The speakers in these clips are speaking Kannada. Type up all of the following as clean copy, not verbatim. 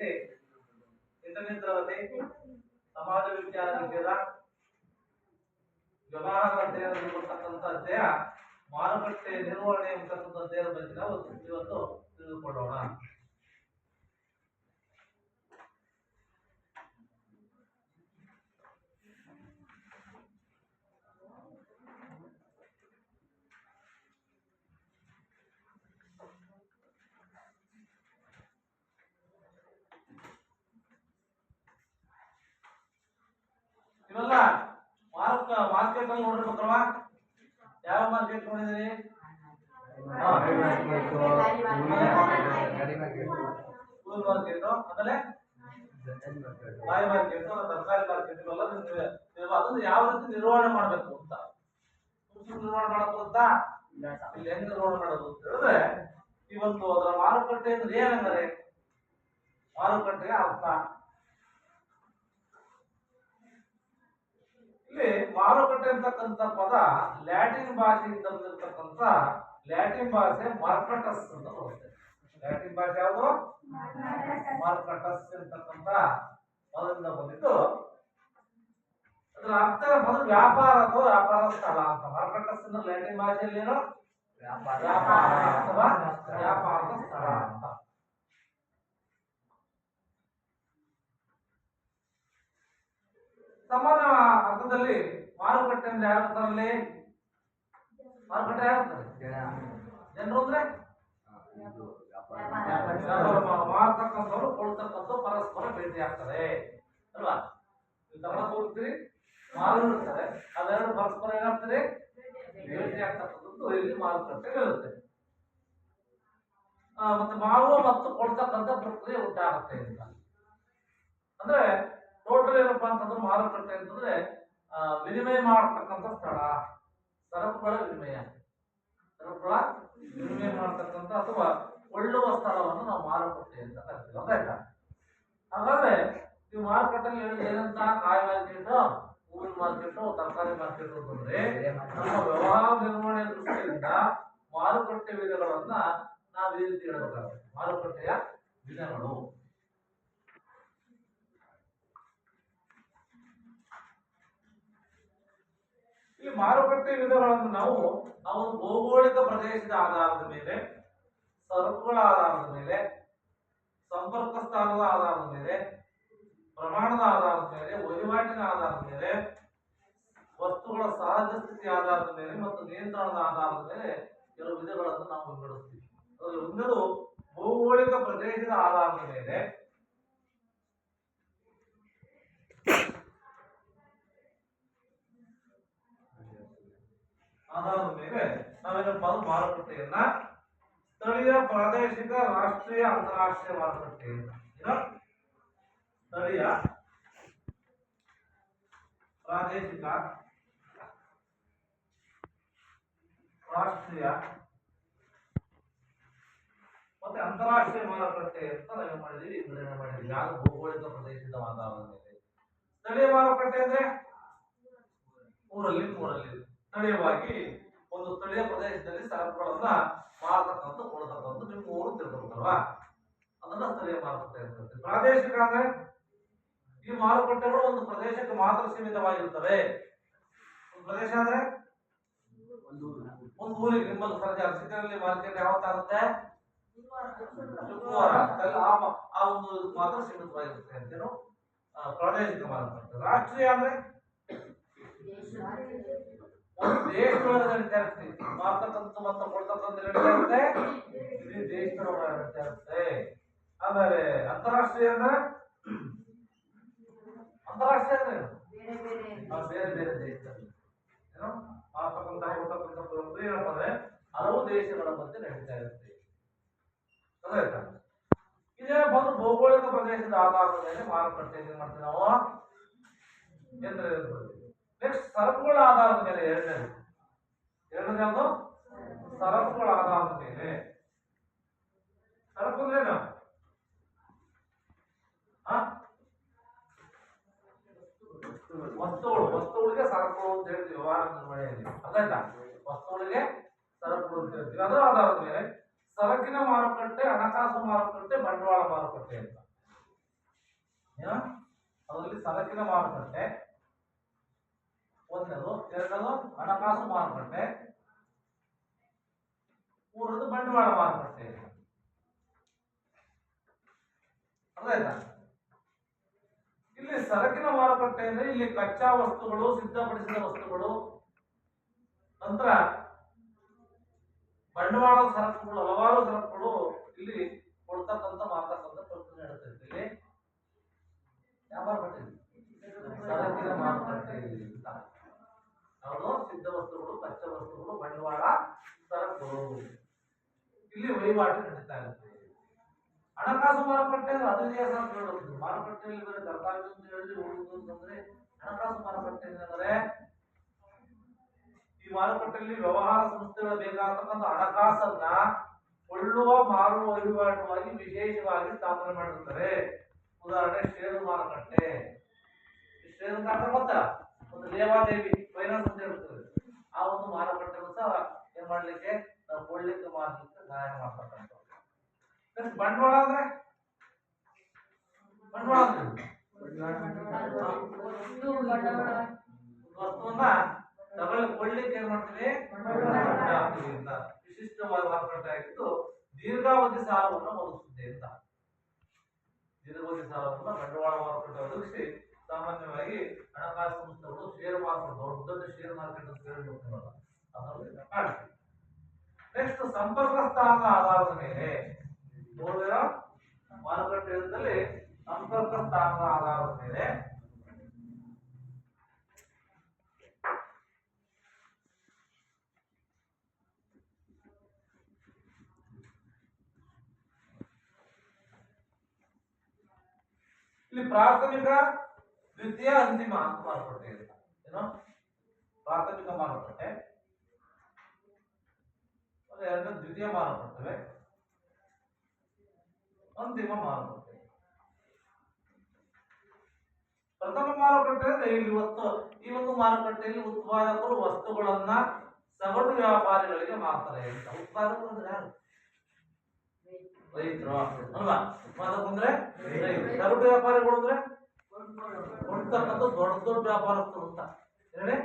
ಎಂಟನೇ ತರಗತಿ ಸಮಾಜ ವಿಜ್ಞಾನ ವಿಷಯದ ವ್ಯವಹಾರ ಅಧ್ಯಯನದಲ್ಲಿ ಬರ್ತಕ್ಕಂಥ ಅಧ್ಯಾಯ ಮಾರುಕಟ್ಟೆ ನಿರ್ವಹಣೆ ಎಂಬತಕ್ಕಂಥ ಅಧ್ಯಾಯದ ಬಗ್ಗೆ ನಾವು ಇವತ್ತು ತಿಳಿದುಕೊಳ್ಳೋಣ. ಇವೆಲ್ಲ ಮಾರ್ಕೆಟ್ ಅಲ್ಲಿ ನೋಡಿರ್ಬೇಕಲ್ವ? ಯಾವ ಮಾರ್ಕೆಟ್ ನೋಡಿದ್ರಿ? ಸ್ಕೂಲ್ ಮಾರ್ಕೆಟ್, ಆಮೇಲೆ ಬಾಯಿ ಮಾರ್ಕೆಟ್, ತರಕಾರಿ ಮಾರ್ಕೆಟ್, ಇವೆಲ್ಲ ಅದನ್ನ ಯಾವ ರೀತಿ ನಿರ್ವಹಣೆ ಮಾಡ್ಬೇಕು ಅಂತ ನಿರ್ವಹಣೆ ಮಾಡಬೇಕು ಅಂತ ಇಲ್ಲಿ ಹೆಂಗ್ ನಿರ್ವಹಣೆ ಮಾಡೋದು ಅಂತ ಹೇಳಿದ್ರೆ, ಇವತ್ತು ಅದರ ಮಾರುಕಟ್ಟೆ ಅಂದ್ರೆ ಏನಂದ್ರೆ ಮಾರುಕಟ್ಟೆಯ ಅರ್ಥ. ಇಲ್ಲಿ ಮಾರುಕಟ್ಟೆ ಅಂತಕ್ಕಂಥ ಪದ ಲ್ಯಾಟಿನ್ ಭಾಷೆಯಿಂದ ಬಂದಿರತಕ್ಕಂಥ ಲ್ಯಾಟಿನ್ ಭಾಷೆ ಮಾರ್ಕಟಸ್ ಅಂತ ಬರುತ್ತೆ. ಲ್ಯಾಟಿನ್ ಭಾಷೆ ಯಾವುದು? ಮಾರ್ಕಟಸ್ ಅಂತಕ್ಕಂಥ ಪದದಿಂದ ಬಂದಿದ್ದು. ಅದರ ಅರ್ಥ ಮೊದಲು ವ್ಯಾಪಾರ ಅಥವಾ ವ್ಯಾಪಾರ ಸ್ಥಳ ಅಂತ. ಮಾರ್ಕಟಸ್ ಅಂದ್ರೆ ಲ್ಯಾಟಿನ್ ಭಾಷೆಯಲ್ಲಿ ಏನು? ವ್ಯಾಪಾರ ಅಥವಾ ವ್ಯಾಪಾರದ ಸ್ಥಳ ಅಂತ. ಸಮಾನ ಅರ್ಥದಲ್ಲಿ ಮಾರುಕಟ್ಟೆ ಅಂದ್ರೆ ಯಾವ ತರಲ್ಲಿ? ಮಾರುಕಟ್ಟೆ ಯಾವ ಜನರು ಅಂದ್ರೆ ಮಾರ್ತಕ್ಕಂಥವ್ರು ಕೊಡ್ತಕ್ಕಂಥ ಪರಸ್ಪರ ಭೇಟಿ ಆಗ್ತದೆ ಅಲ್ವಾ? ತಗೊಂಡು ಹೋಗ್ತೀರಿ, ಮಾರು ಇರ್ತದೆ, ಅವೆರಡು ಪರಸ್ಪರ ಏನಾಗ್ತದೆ? ಭೇಟಿ ಆಗ್ತಕ್ಕಂಥದ್ದು ಇಲ್ಲಿ ಮಾರುಕಟ್ಟೆ ಇರುತ್ತೆ. ಮತ್ತೆ ಮಾರುವ ಮತ್ತು ಕೊಡ್ತಕ್ಕಂಥ ಪ್ರಕ್ರಿಯೆ ಉಂಟಾಗುತ್ತೆ ಅಂತ. ಅಂದ್ರೆ ಟೋಟಲ್ ಏನಪ್ಪಾ ಅಂತಂದ್ರೆ ಮಾರುಕಟ್ಟೆ ಅಂತಂದ್ರೆ ವಿನಿಮಯ ಮಾಡತಕ್ಕಂಥ ಸ್ಥಳ, ಸರಕುಗಳ ವಿನಿಮಯ ಮಾಡತಕ್ಕಂಥ ಅಥವಾ ಕೊಳ್ಳುವ ಸ್ಥಳವನ್ನು ನಾವು ಮಾರುಕಟ್ಟೆ ಅಂತ ಕರಿತೀವಿ. ಗೊತ್ತಾಯ್ತಾ? ಹಾಗಾದ್ರೆ ನೀವು ಮಾರುಕಟ್ಟೆಯಲ್ಲಿ ಹೇಳಿದ್ರೆ ಏನಂತ? ಕಾಯಿ ಮಾರ್ಕೆಟ್, ಹೂವಿನ ಮಾರ್ಕೆಟ್, ತರಕಾರಿ ಮಾರ್ಕೆಟ್ ಅಂತಂದ್ರೆ ನಮ್ಮ ವ್ಯವಹಾರ ನಿರ್ವಹಣೆ ದೃಷ್ಟಿಯಿಂದ ಮಾರುಕಟ್ಟೆ ವಿಧಗಳನ್ನ ನಾವು ಈ ರೀತಿ ಹೇಳಬೇಕಾಗುತ್ತೆ. ಮಾರುಕಟ್ಟೆಯ ವಿಧಗಳು ಈ ಮಾರುಕಟ್ಟೆ ವಿಧಗಳನ್ನು ನಾವು ಭೌಗೋಳಿಕ ಪ್ರದೇಶದ ಆಧಾರದ ಮೇಲೆ, ಸರಕುಗಳ ಆಧಾರದ ಮೇಲೆ, ಸಂಪರ್ಕ ಸ್ಥಾನದ ಆಧಾರದ ಮೇಲೆ, ಪ್ರಮಾಣದ ಆಧಾರದ ಮೇಲೆ, ವಹಿವಾಟಿನ ಆಧಾರದ ಮೇಲೆ, ವಸ್ತುಗಳ ಸಹಜ ಸ್ಥಿತಿ ಆಧಾರದ ಮೇಲೆ ಮತ್ತು ನಿಯಂತ್ರಣದ ಆಧಾರದ ಮೇಲೆ ಕೆಲವು ವಿಧಗಳನ್ನು ನಾವು ವಿಂಗಡಿಸ್ತೀವಿ. ಅದರಲ್ಲಿ ಒಂದದು ಭೌಗೋಳಿಕ ಪ್ರದೇಶದ ಆಧಾರದ ಮೇಲೆ. ಆಧಾರದ ಮೇಲೆ ನಾವೇನಪ್ಪ ಮಾರುಕಟ್ಟೆಯನ್ನ ಸ್ಥಳೀಯ, ಪ್ರಾದೇಶಿಕ, ರಾಷ್ಟ್ರೀಯ, ಅಂತಾರಾಷ್ಟ್ರೀಯ ಮಾರುಕಟ್ಟೆ ಅಂತ. ಸ್ಥಳೀಯ, ಪ್ರಾದೇಶಿಕ, ರಾಷ್ಟ್ರೀಯ ಮತ್ತೆ ಅಂತಾರಾಷ್ಟ್ರೀಯ ಮಾರುಕಟ್ಟೆ ಅಂತ ನಾವೇನ್ ಮಾಡಿದೀವಿ? ವಿಂಗಡಣೆ ಮಾಡಿದೀವಿ. ಯಾರು? ಭೌಗೋಳಿಕ ಪ್ರದೇಶದ ಆಧಾರದ ಮೇಲೆ. ಸ್ಥಳೀಯ ಮಾರುಕಟ್ಟೆ ಅಂದ್ರೆ ಊರಲ್ಲಿ ಸ್ಥಳೀಯವಾಗಿ ಒಂದು ಸ್ಥಳೀಯ ಪ್ರದೇಶದಲ್ಲಿ ಸರಕುಗಳನ್ನ ಮಾರತಕ್ಕಂಥ ಕೊಡತಕ್ಕಂಥ ನಿಮ್ಮ ಊರು ತಿಳ್ಕೊಬೇಕಲ್ವಾ? ಅದನ್ನ ಸ್ಥಳೀಯ ಮಾರುಕಟ್ಟೆ ಇರ್ತದೆ. ಪ್ರಾದೇಶಿಕ ಅಂದ್ರೆ ಈ ಮಾರುಕಟ್ಟೆಗಳು ಒಂದು ಪ್ರದೇಶಕ್ಕೆ ಮಾತ್ರ ಸೀಮಿತವಾಗಿರ್ತವೆ. ಒಂದು ಪ್ರದೇಶ ಅಂದ್ರೆ ಒಂದು ಊರಿಗೆ. ನಿಮ್ಮಲ್ಲಿ ಸಿಟಿಯಲ್ಲಿ ಮಾರ್ಕೆಟ್ ಯಾವತ್ತಾಗುತ್ತೆ? ಶುಕ್ರವಾರ. ಆ ಒಂದು ಮಾತ್ರ ಸೀಮಿತವಾಗಿರುತ್ತೆ ಅಂತೇನು ಪ್ರಾದೇಶಿಕ ಮಾರುಕಟ್ಟೆ. ರಾಷ್ಟ್ರೀಯ ಅಂದ್ರೆ ಒಂದು ದೇಶದೊಳಗೆ ನಡೀತಾ ಇರುತ್ತೆ ಮಾರ್ತಕ್ಕಂಥ ಮತ್ತು ಕೊಡ್ತಕ್ಕಂಥ ನಡೀತಾ ಇರುತ್ತೆ, ಇಡೀ ದೇಶದೊಳಗೆ ನಡೀತಾ ಇರುತ್ತೆ. ಆಮೇಲೆ ಅಂತಾರಾಷ್ಟ್ರೀಯ ಅಂದ್ರೆ ಬೇರೆ ಬೇರೆ ದೇಶದಲ್ಲಿ ಏನೋ ಮಾರ್ತಕ್ಕಂಥ ಕೊಡ್ತಕ್ಕಂಥ ಪ್ರಕ್ರಿಯೆ ಏನಪ್ಪ ಅಂದ್ರೆ ಹಲವು ದೇಶಗಳ ಮಧ್ಯೆ ನಡೀತಾ ಇರುತ್ತೆ. ಅದಾಯ್ತಾ? ಇದೇ ಬಂದು ಭೌಗೋಳಿಕ ಪ್ರದೇಶದ ಆಧಾರದ ಮೇಲೆ ಮಾರುಕಟ್ಟೆ ಏನ್ ಮಾಡ್ತೀವಿ ನಾವು? ನೆಕ್ಸ್ಟ್ ಸರಕುಗಳ ಆಧಾರದ ಮೇಲೆ. ಎರಡನೇ ಯಾವುದು? ಸರಕುಗಳ ಆಧಾರದ ಮೇಲೆ. ಸರಕು ಅಂದ್ರೇನು? ವಸ್ತುಗಳಿಗೆ ಸರಕುಗಳು ಅಂತ ಹೇಳ್ತೀವಿ ವ್ಯವಹಾರ ನಿರ್ವಹಣೆಯಲ್ಲಿ. ಅದಾಯ್ತಾ? ವಸ್ತುಗಳಿಗೆ ಸರಕುಗಳು ಅಂತ ಹೇಳ್ತೀವಿ. ಅದರ ಆಧಾರದ ಮೇಲೆ ಸರಕಿನ ಮಾರುಕಟ್ಟೆ, ಹಣಕಾಸು ಮಾರುಕಟ್ಟೆ, ಬಂಡವಾಳ ಮಾರುಕಟ್ಟೆ ಅಂತ. ಏನೋ ಅದರಲ್ಲಿ ಸರಕಿನ ಮಾರುಕಟ್ಟೆ ಒಂದನೇದು, ಎರಡನೇದು ಹಣಕಾಸು ಮಾರುಕಟ್ಟೆ, ಮೂರನೇದು ಬಂಡವಾಳ ಮಾರುಕಟ್ಟೆ. ಅರ್ಥ ಆಯ್ತಾ? ಇಲ್ಲಿ ಸರಕಿನ ಮಾರುಕಟ್ಟೆ ಅಂದ್ರೆ ಇಲ್ಲಿ ಕಚ್ಚಾ ವಸ್ತುಗಳು, ಸಿದ್ಧಪಡಿಸಿದ ವಸ್ತುಗಳು, ನಂತರ ಬಂಡವಾಳದ ಸರಕುಗಳು, ಹಲವಾರು ಸರಕುಗಳು ಇಲ್ಲಿ ಕೊಡ್ತಕ್ಕಂಥ ಮಾರ್ತಕ್ಕಂಥ ಪ್ರಕ್ರಿಯೆ ನಡೆಯುತ್ತೆ. ಇಲ್ಲಿ ಯಾವ ಮಾರುಕಟ್ಟೆ? ಸರಕಿನ ಮಾರುಕಟ್ಟೆ ಅಂತ. ಯಾವುದು? ಸಿದ್ಧ ವಸ್ತುಗಳು, ಕಚ್ಚಾ ವಸ್ತುಗಳು, ಬಂಡವಾಳ, ಸರಕುಗಳು, ಇಲ್ಲಿ ವಹಿವಾಟು ನಡೀತಾ ಇರುತ್ತೆ. ಹಣಕಾಸು ಮಾರುಕಟ್ಟೆ ಅಂದ್ರೆ ಅದು ಹೇಳುತ್ತೆ. ಮಾರುಕಟ್ಟೆಯಲ್ಲಿ ಬರೀ ತರಕಾರಿ ಅಂತ ಹೇಳಿದ್ರೆ ಉಳಿದು ಅಂತಂದ್ರೆ ಹಣಕಾಸು ಮಾರುಕಟ್ಟೆ ಅಂದ್ರೆ ಈ ಮಾರುಕಟ್ಟೆಯಲ್ಲಿ ವ್ಯವಹಾರ ಸಂಸ್ಥೆಗಳು ಬೇಕಾಗತಕ್ಕಂಥ ಹಣಕಾಸನ್ನ ಕೊಳ್ಳುವ, ಮಾರುವ ವಹಿವಾಟುವಾಗಿ ವಿಶೇಷವಾಗಿ ಸ್ಥಾಪನೆ ಮಾಡಿರ್ತಾರೆ. ಉದಾಹರಣೆ ಷೇರು ಮಾರುಕಟ್ಟೆ. ಷೇರು ಮಾರುಕಟ್ಟೆ ಗೊತ್ತಾ? ಒಂದು ಲೇವಾದೇವಿ ಫೈನಾನ್ಸ್ ಅಂತ ಇರ್ತದೆ. ಆ ಒಂದು ಮಾರುಕಟ್ಟೆಯನ್ನು ಸಹ ಏನ್ ಮಾಡ್ಲಿಕ್ಕೆ, ನಾವು ಕೊಳ್ಳಲಿಕ್ಕೆ ಮಾರಲಿಕ್ಕೆ ಸಹಾಯ ಮಾಡ್ತಕ್ಕಂಥ. ಬಂಡವಾಳ ಅಂದ್ರೆ ಬಂಡವಾಳ ವಸ್ತುವನ್ನ ಕೊಳ್ಳಿಕ್ಕೆ ಏನ್ ಮಾಡ್ತೀವಿ? ಅಂತ ವಿಶಿಷ್ಟವಾದ ಮಾರುಕಟ್ಟೆ ಆಗಿದ್ದು ದೀರ್ಘಾವಧಿ ಸಾಲವನ್ನು ಒದಗಿಸುತ್ತೆ ಅಂತ. ದೀರ್ಘಾವಧಿ ಸಾಲವನ್ನು ಬಂಡವಾಳ ಮಾರುಕಟ್ಟೆ ಒದಗಿಸಿ ಸಾಮಾನ್ಯವಾಗಿ ಹಣಕಾಸು ಸಂಸ್ಥೆಗಳು ಷೇರು ಮಾರುಕಟ್ಟೆ, ದೊಡ್ಡ ದೊಡ್ಡ ಷೇರು ಮಾರ್ಕೆಟ್ ಅಂತ ಹೇಳಿರ್ತಾರಲ್ಲ, ಅದರಲ್ಲಿ ಕಾಣ್ತೀವಿ. ನೆಕ್ಸ್ಟ್ ಸಂಪರ್ಕ ಸ್ಥಾನದ ಆಧಾರದ ಮೇಲೆ ಮಾರುಕಟ್ಟೆ ಯುಗದಲ್ಲಿ ಸಂಪರ್ಕ ಸ್ಥಾನದ ಆಧಾರದ ಮೇಲೆ ಇಲ್ಲಿ ಪ್ರಾಥಮಿಕ, ದ್ವಿತೀಯ, ಅಂತಿಮ ಅಂತ ಮಾರುಕಟ್ಟೆ ಅಂತ. ಏನೋ ಪ್ರಾಥಮಿಕ ಮಾರುಕಟ್ಟೆ, ಎರಡು ದ್ವಿತೀಯ ಮಾರುಕಟ್ಟೆ, ಅಂತಿಮ ಮಾರುಕಟ್ಟೆ. ಪ್ರಥಮ ಮಾರುಕಟ್ಟೆ ಅಂದ್ರೆ ಇಲ್ಲಿ ಈ ಒಂದು ಮಾರುಕಟ್ಟೆಯಲ್ಲಿ ಉತ್ಪಾದಕರು ವಸ್ತುಗಳನ್ನ ಸಗಟು ವ್ಯಾಪಾರಿಗಳಿಗೆ ಮಾರ್ತಾರೆ ಅಂತ. ಉತ್ಪಾದಕರು ಅಂದ್ರೆ ಯಾರು? ರೈತರು ಅಲ್ವಾ? ಉತ್ಪಾದಕರು ಅಂದ್ರೆ ರೈತರು. ಸಗಟು ವ್ಯಾಪಾರಿಗಳು ಅಂದ್ರೆ ಕೊಡ್ತಕ್ಕಂಥ ದೊಡ್ಡ ದೊಡ್ಡ ವ್ಯಾಪಾರಸ್ಥರು ಅಂತ ಹೇಳಿ.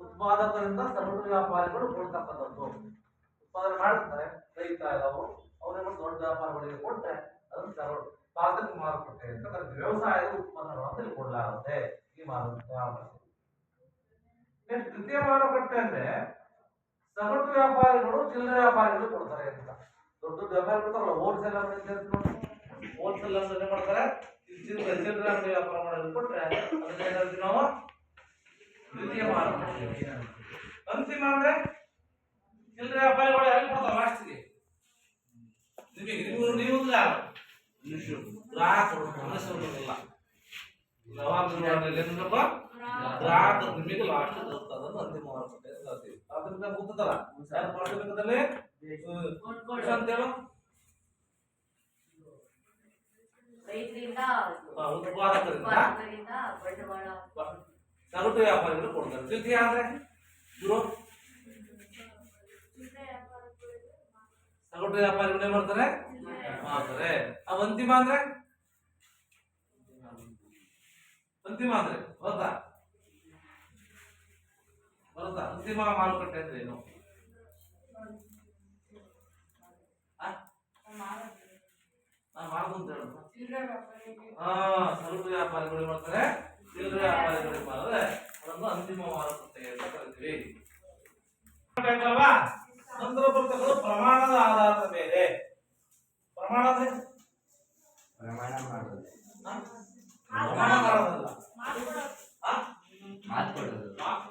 ಉತ್ಪಾದಕರಿಂದ ಸಗಟು ವ್ಯಾಪಾರಿಗಳು ಕೊಡ್ತಕ್ಕಂಥದ್ದು. ಉತ್ಪಾದನೆ ಮಾಡ್ತಾರೆ ರೈತ ಅವರು, ಅವರೇನು ದೊಡ್ಡ ವ್ಯಾಪಾರಗಳಿಗೆ ಕೊಟ್ಟರೆ ಅದನ್ನು ಸಗಟು ಪ್ರಾಥಮಿಕ ಮಾರುಕಟ್ಟೆ ಅಂತ ಕರೀತೀವಿ. ವ್ಯವಸಾಯದ ಉತ್ಪನ್ನಗಳು ಅಂತ ಕೊಡಲಾಗುತ್ತೆ ಈ ಮಾರುಕಟ್ಟೆ. ದ್ವಿತೀಯ ಮಾರುಕಟ್ಟೆ ಅಂದ್ರೆ ಸಗಟು ವ್ಯಾಪಾರಿಗಳು ಚಿಲ್ಲರೆ ವ್ಯಾಪಾರಿಗಳು ಕೊಡ್ತಾರೆ ಅಂತ. ದೊಡ್ಡ ದೊಡ್ಡ ವ್ಯಾಪಾರಿ ಕೊಡ್ತಾರಲ್ಲ, ಹೋಲ್ಸೇಲ್ ಹೋಲ್ಸೇಲ್ ಅಂದ್ರೆ ಮಾಡ್ತಾರೆ, ಚಿಲ್ಲರೆ ಅಂಗಡಿ ವ್ಯಾಪಾರ ಮಾಡೋದು ಕೊಟ್ರೆ ಅದನ್ನ ನಾವು ದ್ವಿತೀಯ ಮಾರುಕಟ್ಟೆ. ಅಂತಿಮ ಅಂದ್ರೆ ಚಿಲ್ಲರೆ ವ್ಯಾಪಾರಿಗಳು ಯಾರಿಗೆ ಕೊಡ್ತಾರೆ? ಲಾಸ್ಟ್ಗೆ ನೀವು ಗ್ರಾಹಕರು ಗ್ರಾಹಕರು ನಿಮಗೆ ಲಾಸ್ಟ್ ಇರ್ತದನ್ನು ಅಂತಿಮ ಮಾರುಕಟ್ಟೆ ಹೇಳ್ತೀವಿ. ಅದರಿಂದ ಗೊತ್ತಲ್ಲ ಯಾರು ಪ್ರಾಥಮಿಕದಲ್ಲಿ ಅಂತೇಳು ಉತ್ಪಾದಕರಿಂದ ಸಗಟು ವ್ಯಾಪಾರಿಗಳು ಕೊಡ್ತಾರೆ. ದ್ವಿತೀಯ ಅಂದ್ರೆ ಇವರು ಸಗಟು ವ್ಯಾಪಾರಿಗಳು ಏನ್ ಮಾಡ್ತಾರೆ? ಮಾಡ್ತಾರೆ. ಅಂತಿಮ ಅಂದ್ರೆ ಬರುತ್ತಾ ಅಂತಿಮ ಮಾರುಕಟ್ಟೆ ಅಂದ್ರೆ ಏನು? ಸಗಟು ವ್ಯಾಪಾರಿಗಳು ಮಾಡ್ತಾರೆ, ಚಿಲ್ಲರೆ ವ್ಯಾಪಾರಿಗಳು ಮಾಡಿದ್ರೆ ಅದನ್ನು ಅಂತಿಮ ಮಾರುಕಟ್ಟೆ ಅಂತ ಕರಿತೀವಿ. ನಂತರ ಬರ್ತಕ್ಕಂಥ ಪ್ರಮಾಣದ ಆಧಾರದ ಮೇಲೆ. ಪ್ರಮಾಣ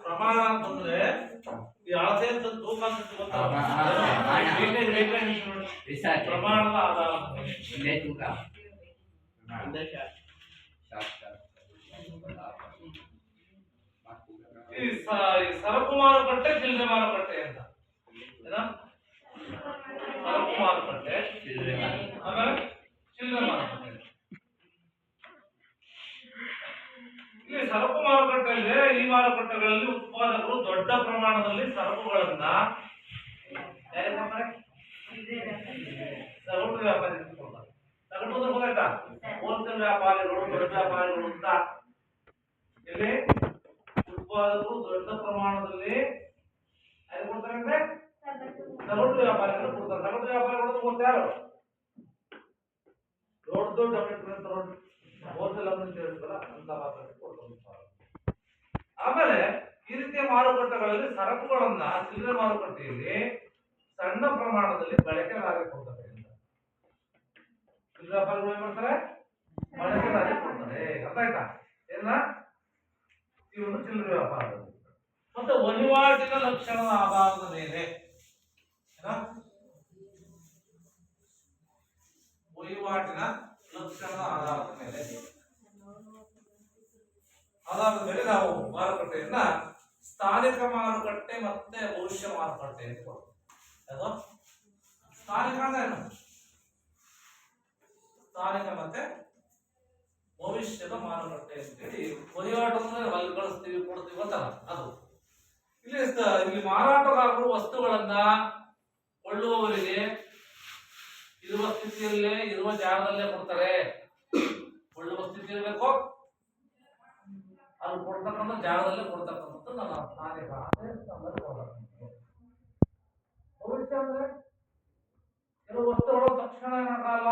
ಪ್ರಮಾಣ ಅಂತಂದ್ರೆ ಈ ಅಳತೆ ತೂಕ ಪ್ರಮಾಣದ ಆಧಾರದ ಮೇಲೆ. ಈ ಸರಕು ಮಾರುಕಟ್ಟೆ, ಚಿಲ್ಲರೆ ಮಾರುಕಟ್ಟೆ ಅಂತ. ಸರಕು ಮಾರುಕಟ್ಟೆ, ಆಮೇಲೆ ಚಿಲ್ಲರೆ ಮಾರುಕಟ್ಟೆ. ಇಲ್ಲಿ ಸರಕು ಮಾರುಕಟ್ಟೆಯಲ್ಲಿ ಈ ಮಾರುಕಟ್ಟೆಗಳಲ್ಲಿ ಉತ್ಪಾದಕರು ದೊಡ್ಡ ಪ್ರಮಾಣದಲ್ಲಿ ಸರಕುಗಳನ್ನ ಯಾರಿಗೆ ಕೊಡ್ತಾರೆ? ಸಗಟು ವ್ಯಾಪಾರಿಗಳಿಗೆ ಕೊಡ್ತಾರೆ. ಸಗಟು ಅನುಕೂಲ ಗೊತ್ತಾಯ್ತಾ? ಹೋಲ್ಸೇಲ್ ವ್ಯಾಪಾರಿಗಳು, ದೊಡ್ಡ ವ್ಯಾಪಾರಿಗಳು ಅಂತ ಇಲ್ಲಿ ಉತ್ಪಾದಕರು ದೊಡ್ಡ ಪ್ರಮಾಣದಲ್ಲಿ ಯಾರು ಕೊಡ್ತಾರೆ ಅಂದ್ರೆ ಸಗಟು ವ್ಯಾಪಾರಿಗಳು ಕೊಡ್ತಾರೆ. ಸಗಟು ವ್ಯಾಪಾರಿಗಳು ಕೊಡ್ತಾರೆ ದೊಡ್ಡ ದೊಡ್ಡ ಹೋಲ್ಸೇಲ್ ಅಂತ ಹೇಳ್ತಾರ ಅಂತ ಮಾತ್ರಕ್ಕೆ ಕೊಡ್ತಾರೆ. ಆಮೇಲೆ ಈ ರೀತಿಯ ಮಾರುಕಟ್ಟೆಗಳಲ್ಲಿ ಸರಕುಗಳನ್ನ ಚಿಲ್ಲರೆ ಮಾರುಕಟ್ಟೆಯಲ್ಲಿ ಸಣ್ಣ ಪ್ರಮಾಣದಲ್ಲಿ ಬಳಕೆದಾರರಿಗೆ ಕೊಡ್ತಾರೆ. ಚಿಲ್ಲರೆ ವ್ಯಾಪಾರಿಗಳು ಏನ್ ಮಾಡ್ತಾರೆ? ಬಳಕೆದಾರರಿಗೆ ಕೊಡ್ತಾರೆ. ಅರ್ಥ ಆಯ್ತಾ? ಏನ ಈ ಒಂದು ಚಿಲ್ಲರೆ ವ್ಯಾಪಾರ. ಮತ್ತೆ ವಹಿವಾಟಿನ ಲಕ್ಷಣದ ಆಧಾರದ ಮೇಲೆ ವಹಿವಾಟಿನ ಲಕ್ಷಣದ ಆಧಾರದ ಮೇಲೆ ನಾವು ಮಾರುಕಟ್ಟೆಯನ್ನ ಸ್ಥಾನಿಕ ಮಾರುಕಟ್ಟೆ ಮತ್ತೆ ಭವಿಷ್ಯ ಮಾರುಕಟ್ಟೆ ಅಂತ ಕೊಡ್ತೀವಿ. ಸ್ಥಾನಿಕ ಅಂದ್ರೆ ಏನು? ಸ್ಥಾನಿಕ ಮತ್ತೆ ಭವಿಷ್ಯದ ಮಾರುಕಟ್ಟೆ ಅಂತೇಳಿ ವಹಿವಾಟು ಅಂದ್ರೆ ಅಲ್ಲಿ ಕಳಿಸ್ತೀವಿ ಕೊಡ್ತೀವಿ ಅಂತಲ್ಲ ಅದು. ಇಲ್ಲಿ ಮಾರಾಟಗಾರರು ವಸ್ತುಗಳನ್ನ ಕೊಳ್ಳುವವರಿಗೆ ಇರುವ ಸ್ಥಿತಿಯಲ್ಲೇ ಇರುವ ಜಾಗದಲ್ಲೇ ಕೊಡ್ತಾರೆ. ಕೊಳ್ಳುವ ಸ್ಥಿತಿ ಇರಬೇಕು, ಅಲ್ಲಿ ಕೊಡ್ತಕ್ಕಂಥ ಜಾಗದಲ್ಲೇ ಕೊಡ್ತಕ್ಕಂಥದ್ದು ನನ್ನ ಸ್ಥಾನಿಕ ಭವಿಷ್ಯ ಅಂದ್ರೆ ಕೆಲವು ವಸ್ತುಗಳು ತಕ್ಷಣ ಏನಾಗಲ್ಲ,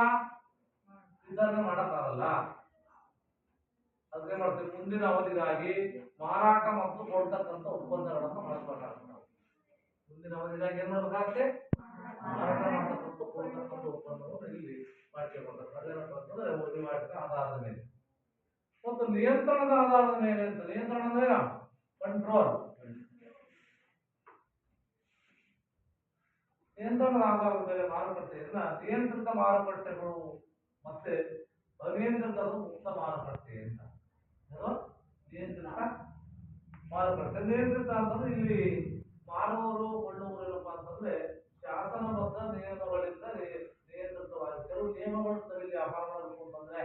ವಿತರಣೆ ಮಾಡಕ್ಕಾಗಲ್ಲ. ಅದೇ ಮಾಡ್ತೀವಿ, ಮುಂದಿನ ಅವಧಿಗಾಗಿ ಮಾರಾಟ ಮತ್ತು ಕೊಡ್ತಕ್ಕಂಥ ಒಪ್ಪಂದಗಳನ್ನು ಮಾಡ್ಬೇಕಾಗ್ತದೆ. ಮುಂದಿನ ಅವಧಿಗಾಗಿ ಏನ್ ಮಾಡ್ಬೇಕಾಗುತ್ತೆ? ಮಾರಾಟ ಮಾಡತಕ್ಕಂಥ ಕೊಡ್ತಕ್ಕಂಥ ಒಪ್ಪಂದವನ್ನು ಇಲ್ಲಿ ಮಾಡ್ಕೊಳ್ಬೇಕು. ಅದೇನಪ್ಪ ಅಂತಂದ್ರೆ ವಹಿವಾಟಿನ ಆಧಾರದ ಮೇಲೆ ಮತ್ತು ನಿಯಂತ್ರಣದ ಆಧಾರದ ಮೇಲೆ ಅಂತ. ನಿಯಂತ್ರಣ ಅಂದ್ರೆ ಕಂಟ್ರೋಲ್. ನಿಯಂತ್ರಣದ ಆಧಾರದ ಮೇಲೆ ಮಾರುಕಟ್ಟೆಯನ್ನ ನಿಯಂತ್ರಿತ ಮಾರುಕಟ್ಟೆಗಳು ಮತ್ತೆ ಅನಿಯಂತ್ರಿತ ಮುಕ್ತ ಮಾರುಕಟ್ಟೆ ಅಂತ. ನಿಯಂತ್ರಿತ ಮಾರುಕಟ್ಟೆ. ನಿಯಂತ್ರಿತ ಅಂತಂದ್ರೆ ಇಲ್ಲಿ ಮಾರುವವರು ಕೊಳ್ಳುವವರು ಏನಪ್ಪ ಅಂತಂದ್ರೆ ಶಾಸನಬದ್ಧ ನಿಯಮಗಳಿಂದ ನಿಯಂತ್ರಿತವಾಗಿ ಕೆಲವು ನಿಯಮಗಳು ಇಲ್ಲಿ ವ್ಯಾಪಾರ ಮಾಡಬೇಕು ಅಂತಂದ್ರೆ